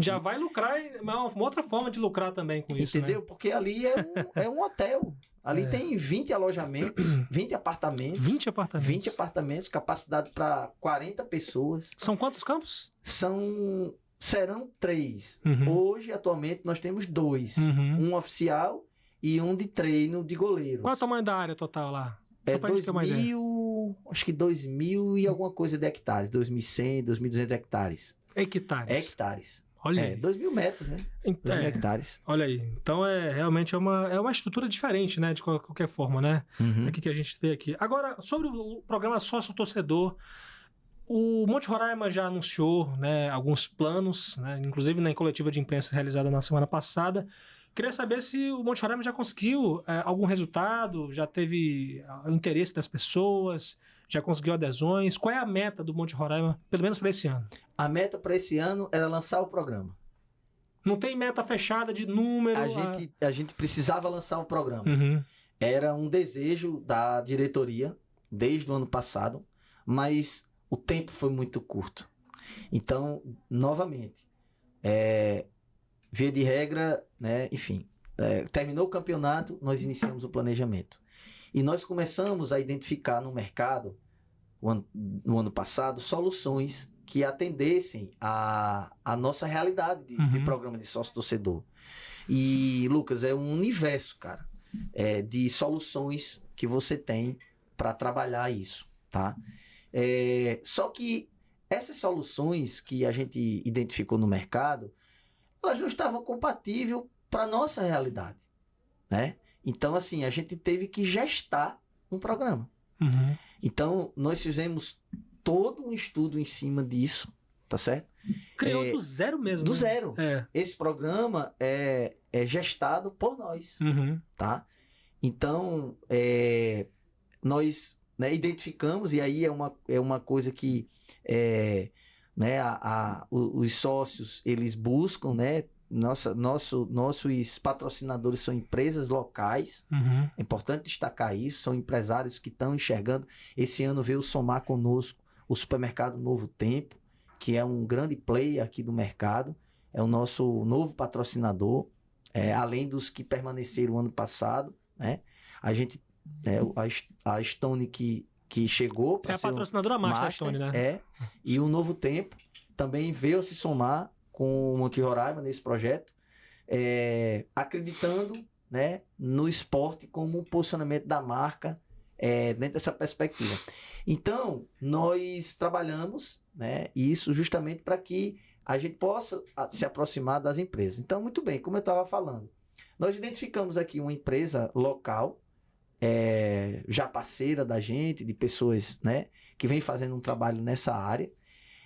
Speaker 1: Já vai lucrar, é uma outra forma de lucrar também com isso,
Speaker 4: entendeu?
Speaker 1: Né?
Speaker 4: Porque ali é um hotel. Ali tem 20 alojamentos, 20 apartamentos.
Speaker 1: 20 apartamentos.
Speaker 4: 20 apartamentos, capacidade para 40 pessoas.
Speaker 1: São quantos campos?
Speaker 4: Serão 3. Hoje, atualmente, nós temos 2. Um oficial e um de treino de goleiros.
Speaker 1: Qual é o tamanho da área total lá?
Speaker 4: Acho que 2.000 e alguma coisa de hectares. 2.100, 2.200 hectares. Hectares.
Speaker 1: Olha aí.
Speaker 4: 2.000 metros, né? 2.000 hectares.
Speaker 1: Olha aí. Então, realmente é uma estrutura diferente, né? De qualquer forma, né? Aqui que a gente vê aqui. Agora, sobre o programa Sócio Torcedor, o Monte Roraima já anunciou, né, alguns planos, né? Inclusive na coletiva de imprensa realizada na semana passada. Queria saber se o Monte Roraima já conseguiu algum resultado, já teve o interesse das pessoas, já conseguiu adesões. Qual é a meta do Monte Roraima, pelo menos para esse ano? A
Speaker 4: meta para esse ano era lançar o programa.
Speaker 1: Não tem meta fechada de número?
Speaker 4: A gente precisava lançar o programa. Era um desejo da diretoria, desde o ano passado, mas o tempo foi muito curto. Então, novamente, via de regra, né, enfim, terminou o campeonato, nós iniciamos o planejamento. E nós começamos a identificar no mercado, no ano passado, soluções que atendessem a nossa realidade de programa de sócio-torcedor. E, Lucas, é um universo, cara, de soluções que você tem para trabalhar isso, tá? Só que essas soluções que a gente identificou no mercado, elas não estavam compatíveis para a nossa realidade, né? Então, assim, a gente teve que gestar um programa. Então, nós fizemos todo um estudo em cima disso, tá certo?
Speaker 1: Criou do zero mesmo.
Speaker 4: Do
Speaker 1: né?
Speaker 4: zero. Esse programa é gestado por nós, tá? Então, nós, né, identificamos, e aí é uma coisa que né, os sócios, eles buscam, né? Nossos patrocinadores são empresas locais, é importante destacar isso, são empresários que estão enxergando. Esse ano veio somar conosco o supermercado Novo Tempo, que é um grande player aqui do mercado, é o nosso novo patrocinador, além dos que permaneceram ano passado, né? A gente, a Stone que chegou para
Speaker 1: ser a patrocinadora master da Stone, né?
Speaker 4: E o Novo Tempo também veio se somar com o Monte Roraima nesse projeto, acreditando, né, no esporte como um posicionamento da marca dentro dessa perspectiva. Então, nós trabalhamos, né, isso justamente para que a gente possa se aproximar das empresas. Então, muito bem, como eu estava falando, nós identificamos aqui uma empresa local, já parceira da gente, de pessoas, né, que vem fazendo um trabalho nessa área,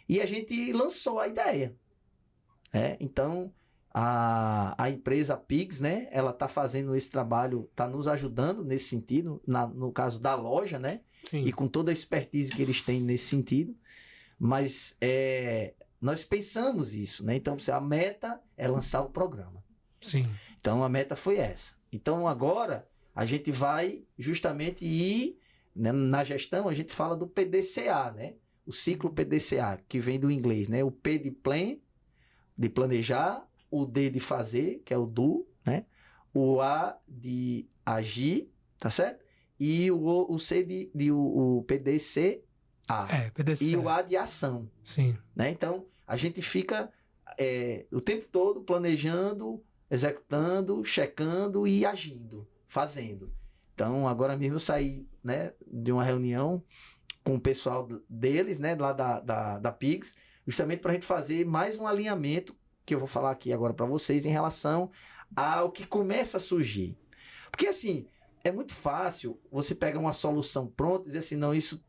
Speaker 4: e a gente lançou a ideia. Então, a empresa Pigs, né, ela está fazendo esse trabalho, está nos ajudando nesse sentido, no caso da loja, né,
Speaker 1: Sim.
Speaker 4: e com toda a expertise que eles têm nesse sentido, mas nós pensamos isso, né, então a meta é lançar o programa.
Speaker 1: Sim.
Speaker 4: Então, a meta foi essa. Então, agora, a gente vai justamente ir, né, na gestão, a gente fala do PDCA, né, o ciclo PDCA, que vem do inglês, né, o P de plan, de planejar, o D de fazer, que é o do, né? O A de agir, tá certo? E o C o PDCA.
Speaker 1: PDCA.
Speaker 4: E o A de ação.
Speaker 1: Sim.
Speaker 4: Né? Então, a gente fica o tempo todo planejando, executando, checando e agindo, fazendo. Então, agora mesmo eu saí, né, de uma reunião com o pessoal deles, né, lá da Pigs, justamente para a gente fazer mais um alinhamento, que eu vou falar aqui agora para vocês, em relação ao que começa a surgir. Porque, assim, é muito fácil você pegar uma solução pronta e dizer assim, não, isso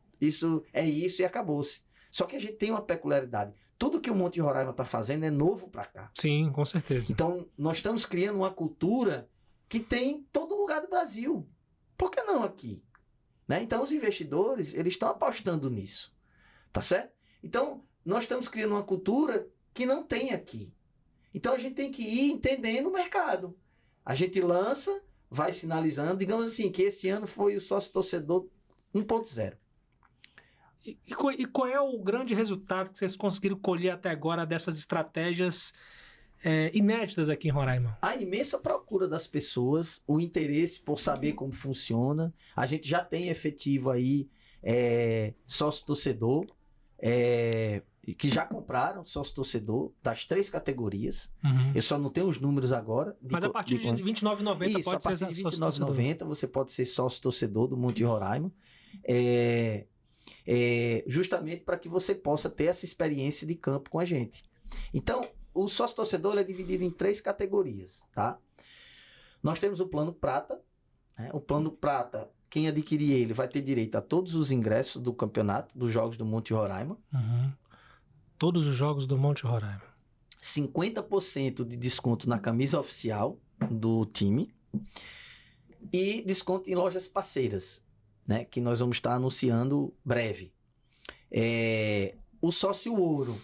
Speaker 4: é isso e acabou-se. Só que a gente tem uma peculiaridade. Tudo que o Monte Roraima está fazendo é novo para cá.
Speaker 1: Sim, com certeza.
Speaker 4: Então, nós estamos criando uma cultura que tem em todo lugar do Brasil. Por que não aqui? Né? Então, os investidores, eles estão apostando nisso. Tá certo? Então, nós estamos criando uma cultura que não tem aqui. Então, a gente tem que ir entendendo o mercado. A gente lança, vai sinalizando, digamos assim, que esse ano foi o sócio-torcedor 1.0.
Speaker 1: E qual é o grande resultado que vocês conseguiram colher até agora dessas estratégias inéditas aqui em Roraima?
Speaker 4: A imensa procura das pessoas, o interesse por saber como funciona. A gente já tem efetivo aí sócio-torcedor, que já compraram sócio-torcedor das 3 categorias. Eu só não tenho os números agora.
Speaker 1: Mas a partir de R$ 29,90 pode ser
Speaker 4: a partir de R$ 29,90 você pode ser sócio-torcedor do Monte Roraima. Justamente para que você possa ter essa experiência de campo com a gente. Então, o sócio-torcedor é dividido em 3 categorias, tá? Nós temos o plano prata. Né? O plano prata, quem adquirir ele vai ter direito a todos os ingressos do campeonato, dos jogos do Monte Roraima.
Speaker 1: Todos os jogos do Monte Roraima.
Speaker 4: 50% de desconto na camisa oficial do time e desconto em lojas parceiras, né, que nós vamos estar anunciando breve. O sócio ouro,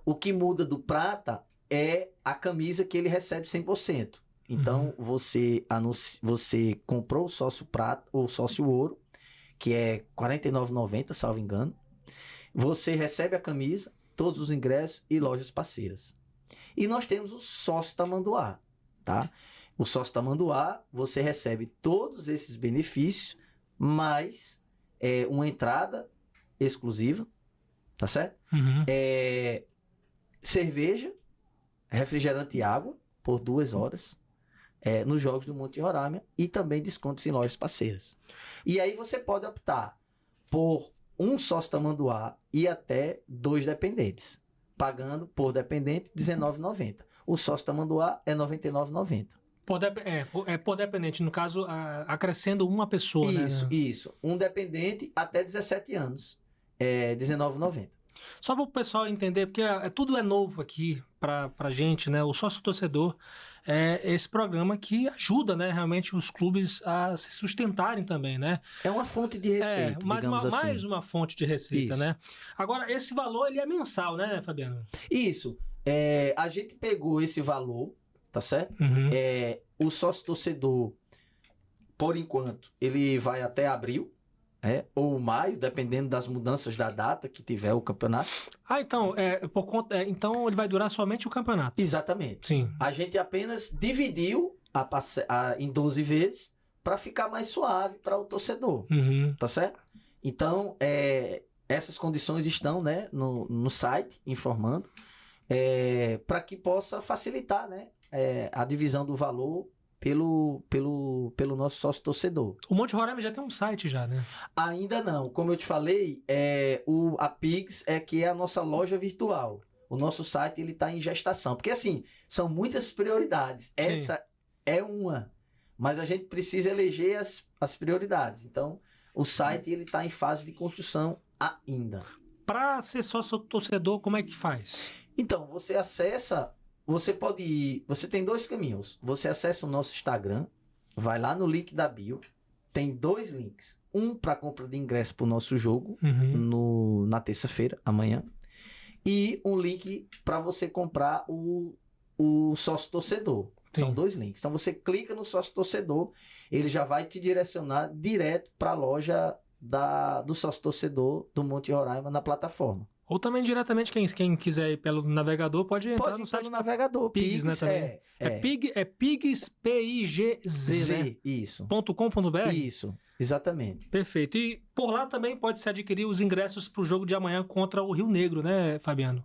Speaker 4: o que muda do prata é a camisa que ele recebe 100%. Então, você comprou o sócio prata ou sócio ouro, que é R$ 49,90, salvo engano. Você recebe a camisa, todos os ingressos e lojas parceiras. E nós temos o sócio Tamanduá, tá? O sócio Tamanduá, você recebe todos esses benefícios, mais uma entrada exclusiva, tá certo?
Speaker 1: Uhum.
Speaker 4: Cerveja, refrigerante e água por 2 horas nos jogos do Monte Roraima e também descontos em lojas parceiras. E aí você pode optar por um sócio Tamanduá e até 2 dependentes, pagando por dependente R$19,90. O sócio Tamanduá é R$99,90.
Speaker 1: Por dependente, no caso, acrescendo uma pessoa,
Speaker 4: Isso,
Speaker 1: né?
Speaker 4: isso. Um dependente até 17 anos. É R$19,90.
Speaker 1: Só para o pessoal entender, porque tudo é novo aqui pra gente, né? O sócio torcedor é esse programa que ajuda, né, realmente os clubes a se sustentarem também, né?
Speaker 4: É uma fonte de receita, digamos assim.
Speaker 1: Mais uma fonte de receita,
Speaker 4: Isso.
Speaker 1: né? Agora, esse valor, ele é mensal, né, Fabiano?
Speaker 4: Isso. A gente pegou esse valor, tá certo?
Speaker 1: Uhum.
Speaker 4: O sócio torcedor, por enquanto, ele vai até abril, ou maio, dependendo das mudanças da data que tiver o campeonato.
Speaker 1: Então, então ele vai durar somente o campeonato.
Speaker 4: Exatamente.
Speaker 1: Sim.
Speaker 4: A gente apenas dividiu em 12 vezes para ficar mais suave para o torcedor,
Speaker 1: Uhum.
Speaker 4: tá certo? Então, essas condições estão, né, no site, informando, para que possa facilitar, né, a divisão do valor pelo nosso sócio torcedor.
Speaker 1: O Monte Roraima já tem um site já, né?
Speaker 4: Ainda não. Como eu te falei, a Pigs que é a nossa loja virtual. O nosso site ele está em gestação. Porque assim, são muitas prioridades.
Speaker 1: Sim.
Speaker 4: Essa é uma. Mas a gente precisa eleger as prioridades. Então, o site ele está em fase de construção ainda.
Speaker 1: Para ser sócio torcedor, como é que faz?
Speaker 4: Então, você acessa... Você pode ir... Você tem 2 caminhos. Você acessa o nosso Instagram, vai lá no link da bio, tem 2 links. Um para compra de ingresso para o nosso jogo, na terça-feira, amanhã. E um link para você comprar o sócio torcedor.
Speaker 1: Sim.
Speaker 4: São 2 links. Então você clica no sócio torcedor, ele já vai te direcionar direto para a loja do sócio torcedor do Monte Roraima na plataforma.
Speaker 1: Ou também diretamente, quem quiser ir pelo navegador, pode entrar no site
Speaker 4: do navegador.
Speaker 1: Pigs, né, também. Pigs, P-I-G-Z, né?
Speaker 4: Isso.
Speaker 1: .com.br?
Speaker 4: Isso, exatamente.
Speaker 1: Perfeito. E por lá também pode-se adquirir os ingressos para o jogo de amanhã contra o Rio Negro, né, Fabiano?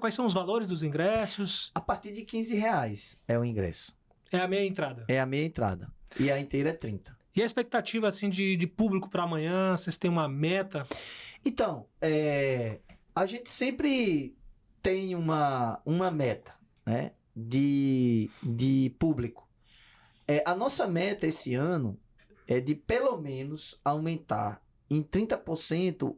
Speaker 1: Quais são os valores dos ingressos?
Speaker 4: A partir de R$15 é o ingresso.
Speaker 1: É a meia entrada.
Speaker 4: É a meia entrada. E a inteira é 30.
Speaker 1: E a expectativa assim, de público para amanhã? Vocês têm uma meta?
Speaker 4: Então, a gente sempre tem uma meta, né, de público. A nossa meta esse ano é de pelo menos aumentar em 30%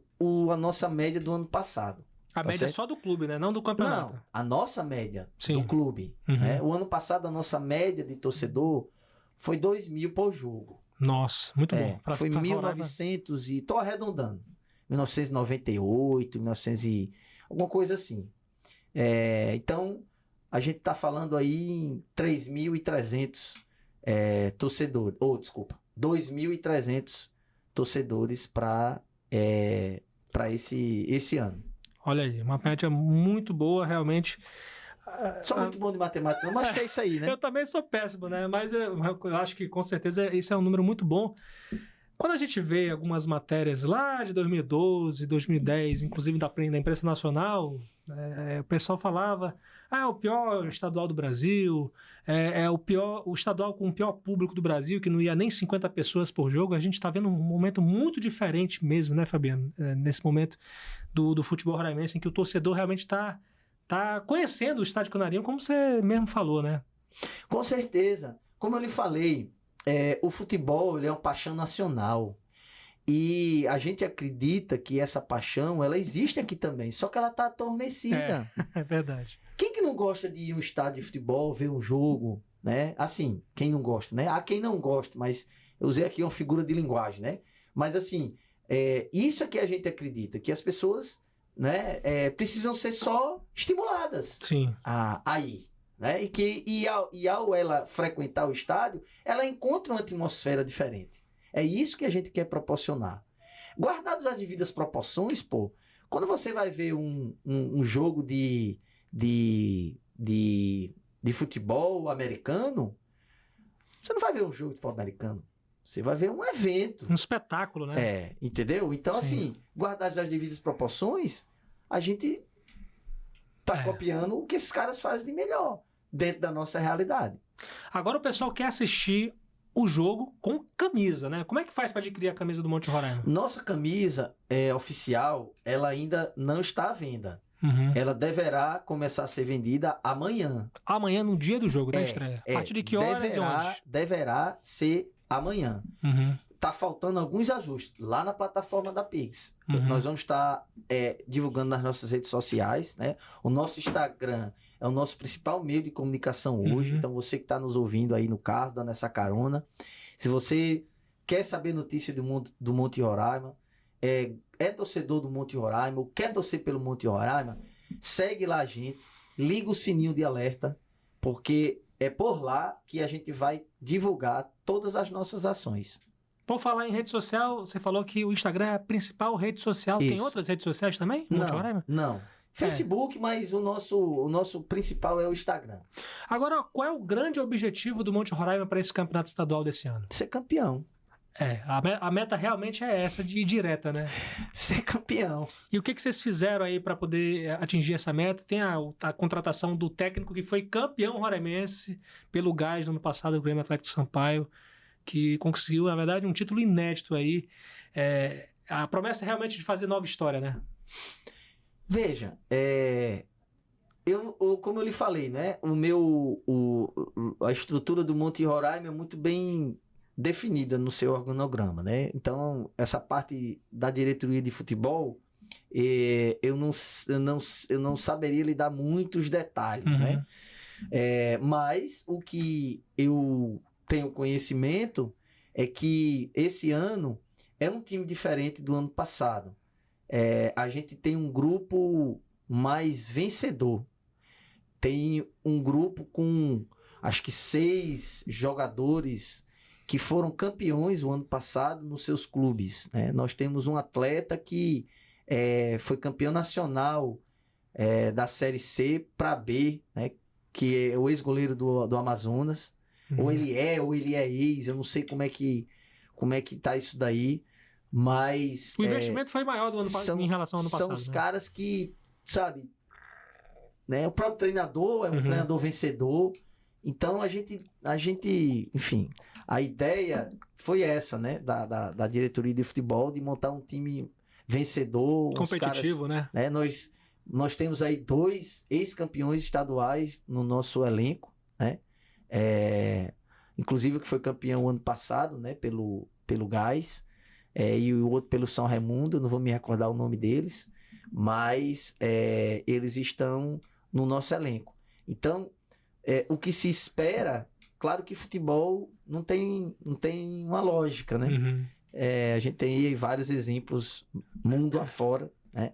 Speaker 4: a nossa média do ano passado.
Speaker 1: A média
Speaker 4: certo?
Speaker 1: é só do clube, né? Não do campeonato.
Speaker 4: Não, a nossa média
Speaker 1: Sim.
Speaker 4: do clube.
Speaker 1: Uhum.
Speaker 4: Né? O ano passado a nossa média de torcedor foi 2.000 por jogo.
Speaker 1: Nossa, muito bom.
Speaker 4: Foi 1.900 e... Tô arredondando. 1998, 1900 e... alguma coisa assim. Então, a gente tá falando aí em 3.300 torcedores. 2.300 torcedores para esse ano.
Speaker 1: Olha aí, uma média muito boa, realmente.
Speaker 4: Sou muito bom de matemática, mas acho que é isso aí, né?
Speaker 1: Eu também sou péssimo, né? Mas eu acho que com certeza isso é um número muito bom. Quando a gente vê algumas matérias lá de 2012, 2010, inclusive da imprensa nacional, o pessoal falava: é o pior estadual do Brasil, o estadual com o pior público do Brasil, que não ia nem 50 pessoas por jogo. A gente está vendo um momento muito diferente mesmo, né, Fabiano? Nesse momento do futebol roraimense, em que o torcedor realmente está conhecendo o Estádio Canarinho, como você mesmo falou, né?
Speaker 4: Com certeza. Como eu lhe falei, o futebol ele é uma paixão nacional. E a gente acredita que essa paixão, ela existe aqui também, só que ela está adormecida.
Speaker 1: É verdade.
Speaker 4: Quem que não gosta de ir a um estádio de futebol, ver um jogo, né? Assim, quem não gosta, né? Há quem não gosta, mas eu usei aqui uma figura de linguagem, né? Mas assim, isso é que a gente acredita, que as pessoas, né, precisam ser só estimuladas.
Speaker 1: Sim.
Speaker 4: A ir. Né? E ao ela frequentar o estádio, ela encontra uma atmosfera diferente. É isso que a gente quer proporcionar. Guardadas as devidas proporções, pô, quando você vai ver um jogo de futebol americano, você não vai ver um jogo de futebol americano. Você vai ver um evento.
Speaker 1: Um espetáculo, né?
Speaker 4: Entendeu? Então, assim, guardadas as devidas proporções, a gente tá copiando o que esses caras fazem de melhor dentro da nossa realidade.
Speaker 1: Agora o pessoal quer assistir o jogo com camisa, né? Como é que faz para adquirir a camisa do Monte Roraima?
Speaker 4: Nossa camisa oficial, ela ainda não está à venda.
Speaker 1: Uhum.
Speaker 4: Ela deverá começar a ser vendida amanhã.
Speaker 1: Amanhã, no dia do jogo, da estreia. A partir de que horas e onde?
Speaker 4: Deverá ser amanhã.
Speaker 1: Uhum.
Speaker 4: Tá faltando alguns ajustes lá na plataforma da Pix.
Speaker 1: Uhum.
Speaker 4: Nós vamos estar divulgando nas nossas redes sociais, né? O nosso Instagram é o nosso principal meio de comunicação hoje.
Speaker 1: Uhum.
Speaker 4: Então, você que está nos ouvindo aí no carro, dando essa carona, se você quer saber notícia do Monte Roraima, é torcedor do Monte Roraima, ou quer torcer pelo Monte Roraima, segue lá a gente, liga o sininho de alerta, porque é por lá que a gente vai divulgar todas as nossas ações.
Speaker 1: Por falar em rede social, você falou que o Instagram é a principal rede social.
Speaker 4: Isso.
Speaker 1: Tem outras redes sociais também? Monte Roraima?
Speaker 4: Não. Facebook, mas o nosso principal é o Instagram.
Speaker 1: Agora, qual é o grande objetivo do Monte Roraima para esse campeonato estadual desse ano?
Speaker 4: Ser campeão.
Speaker 1: A meta realmente é essa, de ir direta, né?
Speaker 4: Ser campeão.
Speaker 1: E o que vocês fizeram aí para poder atingir essa meta? Tem a contratação do técnico que foi campeão roraimense pelo Gás no ano passado, o Grêmio Atlético Sampaio, que conseguiu, na verdade, um título inédito aí. A promessa é realmente de fazer nova história, né?
Speaker 4: Veja, como eu lhe falei, né? A estrutura do Monte Roraima é muito bem definida no seu organograma, né? Então, essa parte da diretoria de futebol, eu não saberia lhe dar muitos detalhes, né? Mas o que eu tenho conhecimento é que esse ano é um time diferente do ano passado. A gente tem um grupo mais vencedor. Tem um grupo com, acho que 6 jogadores que foram campeões o ano passado nos seus clubes, né? Nós temos um atleta que foi campeão nacional da Série C para B, né? Que é o ex-goleiro do Amazonas. Ou ele é ex, eu não sei como é que tá isso daí, mas...
Speaker 1: O investimento foi maior do ano passado em relação ao ano passado.
Speaker 4: São os caras que, sabe, né? O próprio treinador é um treinador vencedor. Então a gente, enfim, a ideia foi essa, né? Da diretoria de futebol, de montar um time vencedor.
Speaker 1: Competitivo,
Speaker 4: caras,
Speaker 1: né?
Speaker 4: Nós temos aí 2 ex-campeões estaduais no nosso elenco, né? Inclusive que foi campeão ano passado, né? Pelo Gás, e o outro pelo São Raimundo, eu não vou me recordar o nome deles, mas eles estão no nosso elenco. Então, o que se espera, claro que futebol não tem uma lógica, né? A gente tem aí vários exemplos mundo afora, né?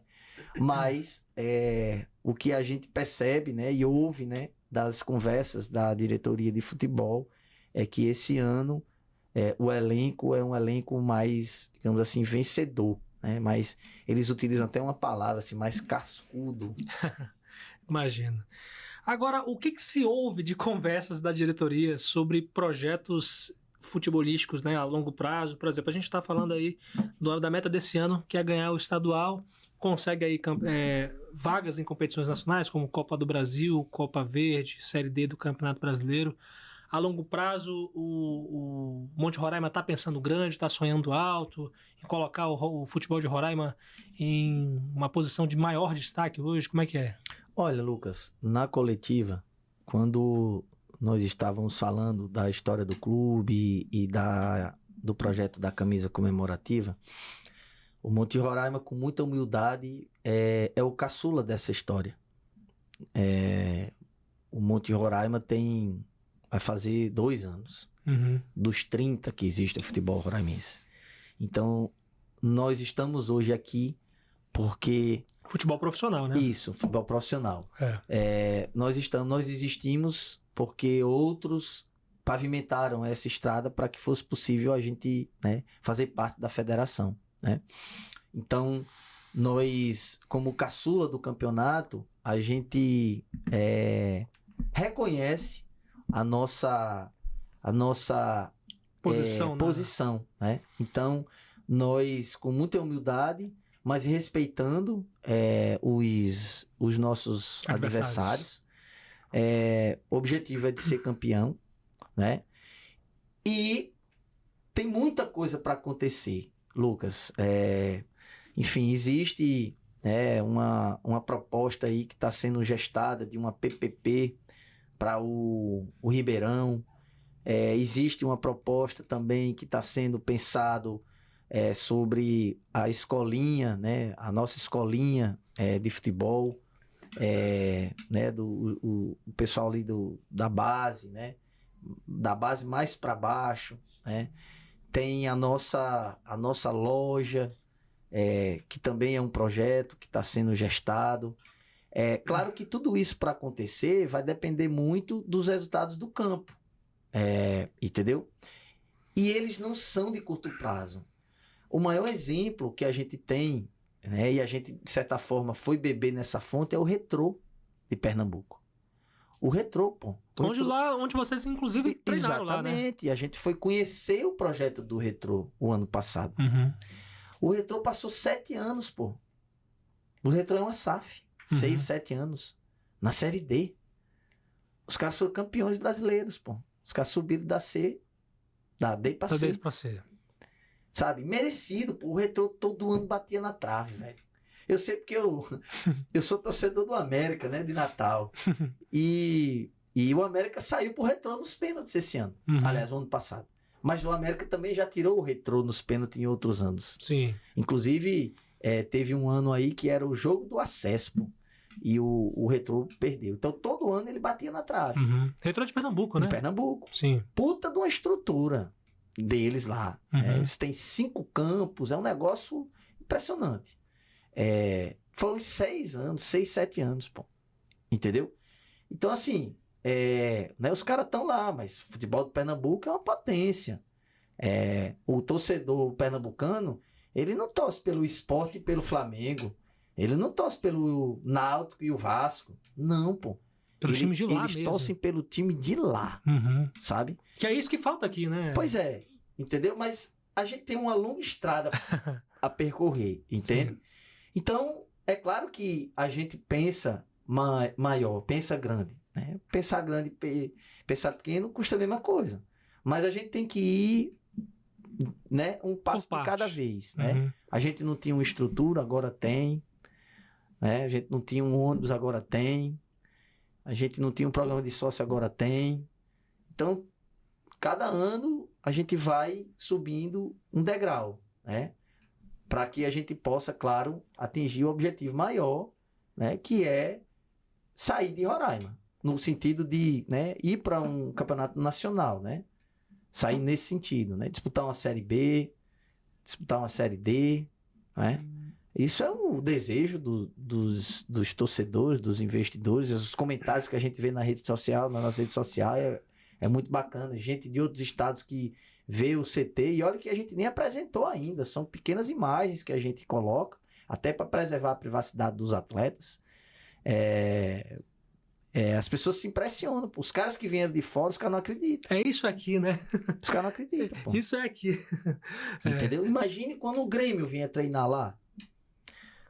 Speaker 4: Mas o que a gente percebe, né, e ouve, né, das conversas da diretoria de futebol é que esse ano o elenco é um elenco mais, digamos assim, vencedor, né? Mas eles utilizam até uma palavra assim, mais cascudo.
Speaker 1: Imagina. Agora, o que se ouve de conversas da diretoria sobre projetos futebolísticos, né, a longo prazo? Por exemplo, a gente está falando aí da meta desse ano, que é ganhar o estadual, consegue aí vagas em competições nacionais, como Copa do Brasil, Copa Verde, Série D do Campeonato Brasileiro. A longo prazo, o Monte Roraima está pensando grande, está sonhando alto, em colocar o futebol de Roraima em uma posição de maior destaque hoje. Como é que é?
Speaker 4: Olha, Lucas, na coletiva, quando nós estávamos falando da história do clube e do projeto da camisa comemorativa, o Monte Roraima, com muita humildade, é o caçula dessa história. O Monte Roraima vai fazer 2 anos dos 30 que existe o futebol roraimense. Então, nós estamos hoje aqui porque...
Speaker 1: Futebol profissional, né?
Speaker 4: Isso, futebol profissional. Nós existimos porque outros pavimentaram essa estrada para que fosse possível a gente, né, fazer parte da federação, né? Então, nós, como caçula do campeonato, a gente reconhece a nossa posição, né? Então, nós, com muita humildade, mas respeitando os nossos adversários, o objetivo é de ser campeão, né? E tem muita coisa para acontecer, Lucas. Enfim, existe uma proposta aí que está sendo gestada de uma PPP para o Ribeirão. Existe uma proposta também que está sendo pensado sobre a escolinha, né? A nossa escolinha de futebol, né? O pessoal ali da base, né? Da base mais para baixo, né? Tem a nossa loja, que também é um projeto que está sendo gestado. Claro que tudo isso para acontecer vai depender muito dos resultados do campo, entendeu? E eles não são de curto prazo. O maior exemplo que a gente tem, né, e a gente, de certa forma, foi beber nessa fonte, é o Retrô de Pernambuco. O Retrô, pô.
Speaker 1: Onde vocês, inclusive, treinaram lá, né?
Speaker 4: Exatamente. A gente foi conhecer o projeto do Retrô o ano passado.
Speaker 1: Uhum.
Speaker 4: O Retrô passou 7 anos, pô. O Retrô é uma SAF. 6, 7 anos. Na Série D. Os caras foram campeões brasileiros, pô. Os caras subiram da C, da D pra C.
Speaker 1: Da D pra C.
Speaker 4: Sabe? Merecido, pô. O Retrô todo ano batia na trave, velho. Eu sei porque eu sou torcedor do América, né? De Natal. E o América saiu pro Retrô nos pênaltis esse ano. Aliás, o ano passado. Mas o América também já tirou o Retrô nos pênaltis em outros anos.
Speaker 1: Sim.
Speaker 4: Inclusive, teve um ano aí que era o jogo do acesso, pô. E o Retrô perdeu. Então, todo ano ele batia na trave.
Speaker 1: Retrô de Pernambuco, né?
Speaker 4: De Pernambuco.
Speaker 1: Sim.
Speaker 4: Puta de uma estrutura deles lá. Eles têm 5 campos. É um negócio impressionante. Foram 6 anos, 6, 7 anos, pô. Entendeu? Então, assim, né, os caras estão lá, mas o futebol do Pernambuco é uma potência. O torcedor pernambucano, ele não torce pelo Sport e pelo Flamengo. Ele não torce pelo Náutico e o Vasco. Não, pô.
Speaker 1: Pelo time de lá
Speaker 4: eles
Speaker 1: mesmo.
Speaker 4: torcem pelo time de lá, sabe?
Speaker 1: Que é isso que falta aqui, né?
Speaker 4: Pois é, entendeu? Mas a gente tem uma longa estrada a percorrer, entende? Sim. Então, é claro que a gente pensa maior, pensa grande, né? Pensar grande e pensar pequeno custa a mesma coisa. Mas a gente tem que ir, né, um passo de cada vez, né? A gente não tinha uma estrutura, agora tem. Né? A gente não tinha um ônibus, agora tem. A gente não tinha um programa de sócio, agora tem. Então, cada ano a gente vai subindo um degrau, né? Para que a gente possa, claro, atingir o objetivo maior, né? Que é sair de Roraima, no sentido de, né, ir para um campeonato nacional, né? Sair nesse sentido, né? Disputar uma Série B, disputar uma Série D, né? Isso é o desejo dos torcedores, dos investidores, os comentários que a gente vê na rede social, na nossa rede social, é muito bacana. Gente de outros estados que vê o CT, e olha que a gente nem apresentou ainda, são pequenas imagens que a gente coloca, até para preservar a privacidade dos atletas. As pessoas se impressionam. Os caras que vieram de fora, os caras não acreditam.
Speaker 1: É isso aqui, né?
Speaker 4: Os caras não acreditam, pô.
Speaker 1: Isso é aqui.
Speaker 4: Entendeu? Imagine quando o Grêmio vinha treinar lá.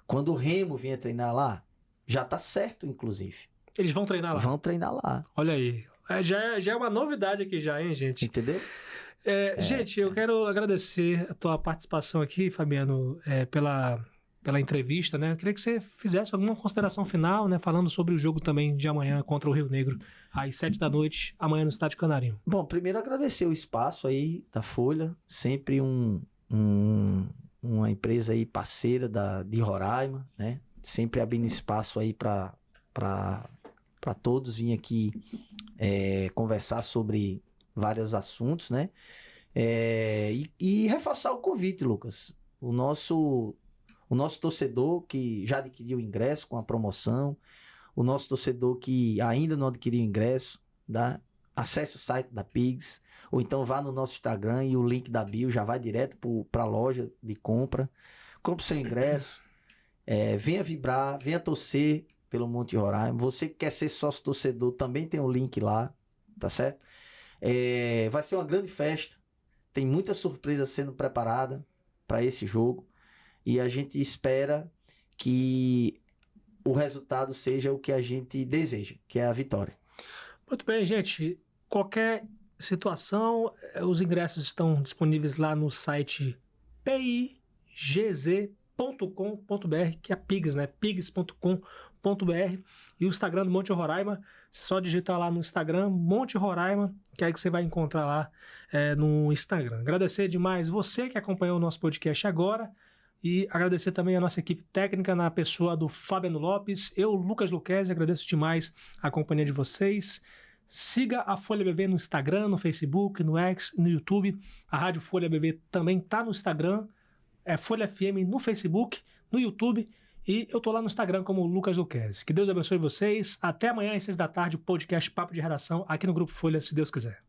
Speaker 4: Quando o Remo vinha treinar lá, já tá certo, inclusive.
Speaker 1: Eles vão treinar lá?
Speaker 4: Vão treinar lá.
Speaker 1: Olha aí. Já é uma novidade aqui já, hein, gente?
Speaker 4: Entendeu?
Speaker 1: Gente, eu quero agradecer a tua participação aqui, Fabiano, pela entrevista, né? Eu queria que você fizesse alguma consideração final, né? Falando sobre o jogo também de amanhã contra o Rio Negro, às 7 da noite, amanhã no Estádio Canarinho.
Speaker 4: Bom, primeiro agradecer o espaço aí da Folha, sempre uma empresa aí parceira de Roraima, né? Sempre abrindo espaço aí para todos vir aqui conversar sobre vários assuntos, né? E reforçar o convite, Lucas. O nosso torcedor que já adquiriu o ingresso com a promoção, o nosso torcedor que ainda não adquiriu o ingresso, tá? acesse o site da Pigs, ou então vá no nosso Instagram e o link da bio já vai direto para a loja de compra. Compre seu ingresso, venha vibrar, venha torcer pelo Monte Roraima. Você que quer ser sócio torcedor, também tem um link lá, tá certo? Vai ser uma grande festa, tem muita surpresa sendo preparada para esse jogo e a gente espera que o resultado seja o que a gente deseja, que é a vitória.
Speaker 1: Muito bem, gente. Qualquer situação, os ingressos estão disponíveis lá no site pigz.com.br, que é Pigs, né? pigs.com.br, e o Instagram do Monte Roraima. Você só digitar lá no Instagram, Monte Roraima, que é aí que você vai encontrar lá no Instagram. Agradecer demais você que acompanhou o nosso podcast agora. E agradecer também a nossa equipe técnica na pessoa do Fabiano Lopes. Eu, Lucas Luquezzi, agradeço demais a companhia de vocês. Siga a Folha BV no Instagram, no Facebook, no X, no YouTube. A Rádio Folha BV também está no Instagram. Folha FM no Facebook, no YouTube. E eu tô lá no Instagram como Lucas Luquezzi. Que Deus abençoe vocês. Até amanhã às 6 da tarde, o podcast Papo de Redação aqui no Grupo Folha, se Deus quiser.